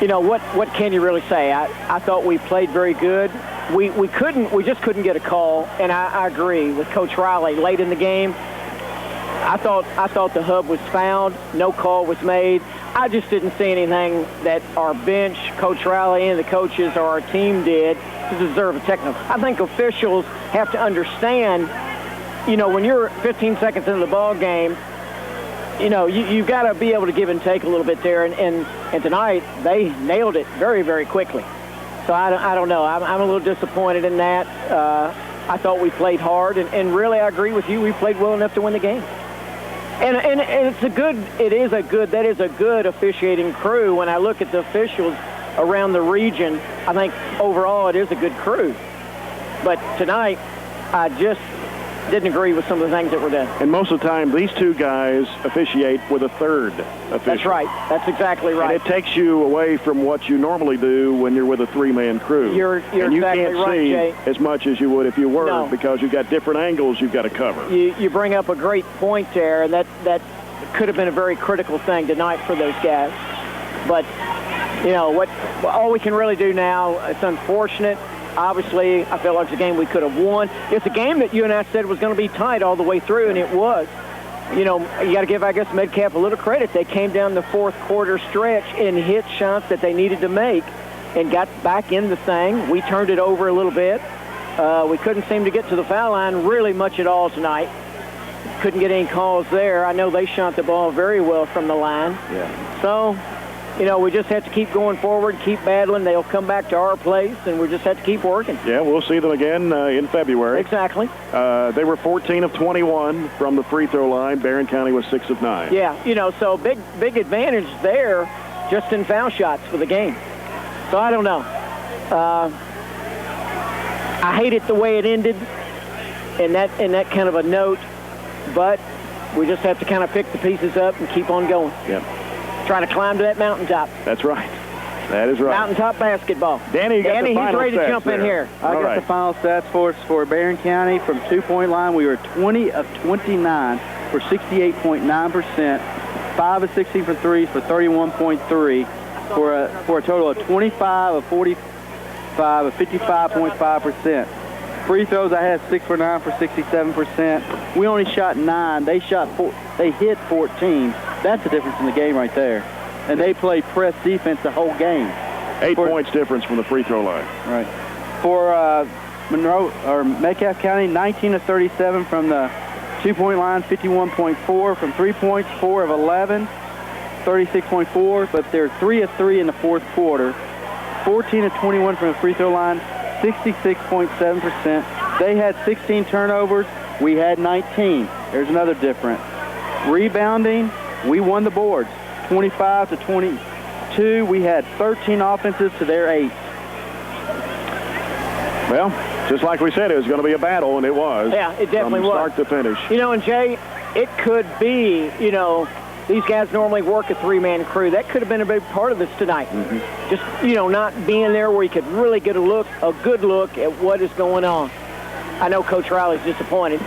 What can you really say? I thought we played very good. We just couldn't get a call, and I agree with Coach Riley. Late in the game, I thought the hub was found. No call was made. I just didn't see anything that our bench, Coach Riley, and the coaches or our team did to deserve a technical. I think officials have to understand, when you're 15 seconds into the ball game, you've got to be able to give and take a little bit there. And tonight, they nailed it very, very quickly. So I don't know. I'm a little disappointed in that. I thought we played hard, and really, I agree with you. We played well enough to win the game. And that is a good officiating crew. When I look at the officials around the region, I think overall it is a good crew. But tonight, I just didn't agree with some of the things that were done. And most of the time, these two guys officiate with a third official. That's right. That's exactly right. And it takes you away from what you normally do when you're with a three-man crew. You're and you exactly can't right, see Jay. as much as you would if you were, No. because you've got different angles you've got to cover. You bring up a great point there, and that could have been a very critical thing tonight for those guys. But, all we can really do now, it's unfortunate. Obviously, I felt like it's a game we could have won. It's a game that you and I said was going to be tight all the way through, and it was. You got to give, I guess, Metcalfe a little credit. They came down the fourth quarter stretch and hit shots that they needed to make and got back in the thing. We turned it over a little bit. We couldn't seem to get to the foul line really much at all tonight. Couldn't get any calls there. I know they shot the ball very well from the line. Yeah. So, we just have to keep going forward, keep battling. They'll come back to our place, and we just have to keep working. Yeah, we'll see them again in February. Exactly. They were 14 of 21 from the free throw line. Barren County was 6 of 9. Yeah, so big advantage there just in foul shots for the game. So I don't know. I hate it the way it ended in that kind of a note, but we just have to kind of pick the pieces up and keep on going. Yeah. Trying to climb to that mountaintop. That's right. That is right. Mountaintop basketball. Danny, you got the final he's ready to jump there. in here. I got the final stats for us for Barren County. From two-point line, we were 20 of 29 for 68.9%, 5 of 16 for threes for 31.3, for a total of 25 of 45 of 55.5%. Free throws, I had 6 for 9 for 67%. We only shot 9. They hit 14. That's the difference in the game right there. And they played press defense the whole game. 8 points difference from the free throw line. Right. For Metcalfe County, 19 of 37 from the two-point line, 51.4 from 3 points, 4 of 11, 36.4. But they're 3 of 3 in the fourth quarter. 14 of 21 from the free throw line, 66.7%. They had 16 turnovers. We had 19. There's another difference. Rebounding, we won the boards, 25 to 22. We had 13 offenses to their 8. Well, just like we said, it was going to be a battle, and it was. Yeah, it definitely was. From start to finish. And Jay, it could be, these guys normally work a three-man crew. That could have been a big part of this tonight. Mm-hmm. Just, not being there where you could really get a good look at what is going on. I know Coach Riley's disappointed.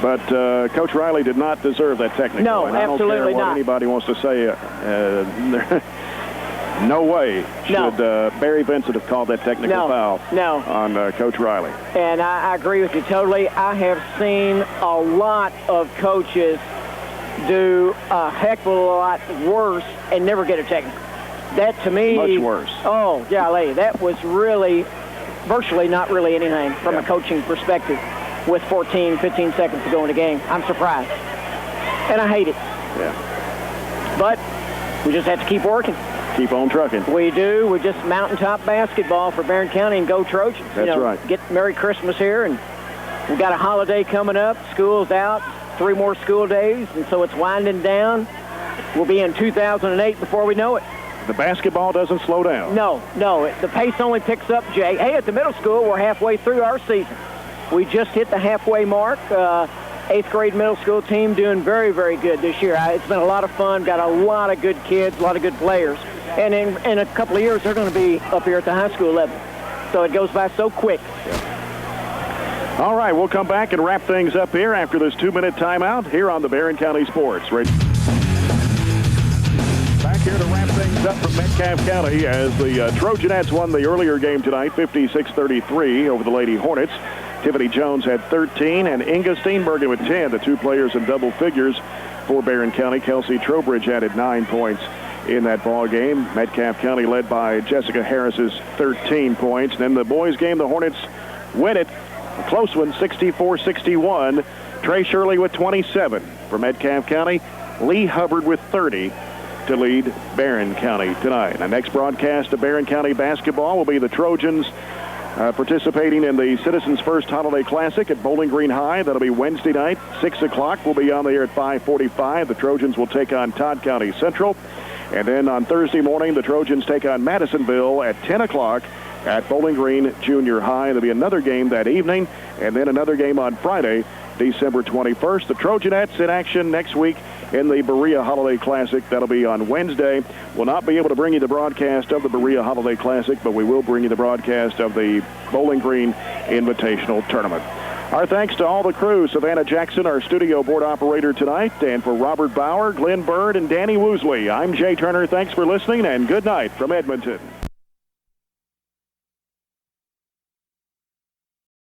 But Coach Riley did not deserve that technical. No, and absolutely I don't care what not. anybody wants to say. No way should Barry Vincent have called that technical foul on Coach Riley. And I agree with you totally. I have seen a lot of coaches do a heck of a lot worse and never get a technical. That, to me... Much worse. Oh, golly, that was really virtually not really anything from a coaching perspective with 14, 15 seconds to go in the game. I'm surprised. And I hate it. Yeah. But we just have to keep working. Keep on trucking. We do. We're just mountaintop basketball for Barren County and go Trojans. That's right. Get Merry Christmas here, and we've got a holiday coming up. School's out, 3 more school days, and so it's winding down. We'll be in 2008 before we know it. The basketball doesn't slow down. No. The pace only picks up, Jay. Hey, at the middle school, we're halfway through our season. We just hit the halfway mark. 8th grade middle school team doing very, very good this year. It's been a lot of fun. Got a lot of good kids, a lot of good players. And in a couple of years, they're going to be up here at the high school level. So it goes by so quick. Yeah. All right, we'll come back and wrap things up here after this 2-minute timeout here on the Barren County Sports Radio. Back here to wrap things up from Metcalfe County as the Trojanettes won the earlier game tonight, 56-33 over the Lady Hornets. Tiffany Jones had 13 and Inga Steenbergen with 10, the 2 players in double figures for Barren County. Kelsey Trowbridge added 9 points in that ball game. Metcalfe County led by Jessica Harris's 13 points. Then the boys game, the Hornets win it. A close one, 64-61. Trey Shirley with 27 for Metcalfe County. Lee Hubbard with 30 to lead Barren County tonight. The next broadcast of Barren County basketball will be the Trojans participating in the Citizens First Holiday Classic at Bowling Green High. That'll be Wednesday night, 6 o'clock. We'll be on the air at 5:45. The Trojans will take on Todd County Central. And then on Thursday morning, the Trojans take on Madisonville at 10 o'clock at Bowling Green Junior High. There'll be another game that evening, and then another game on Friday, December 21st. The Trojanettes in action next week in the Berea Holiday Classic. That'll be on Wednesday. We'll not be able to bring you the broadcast of the Berea Holiday Classic, but we will bring you the broadcast of the Bowling Green Invitational Tournament. Our thanks to all the crew. Savannah Jackson, our studio board operator tonight. And for Robert Bauer, Glenn Bird, and Danny Woosley, I'm Jay Turner. Thanks for listening, and good night from Edmonton.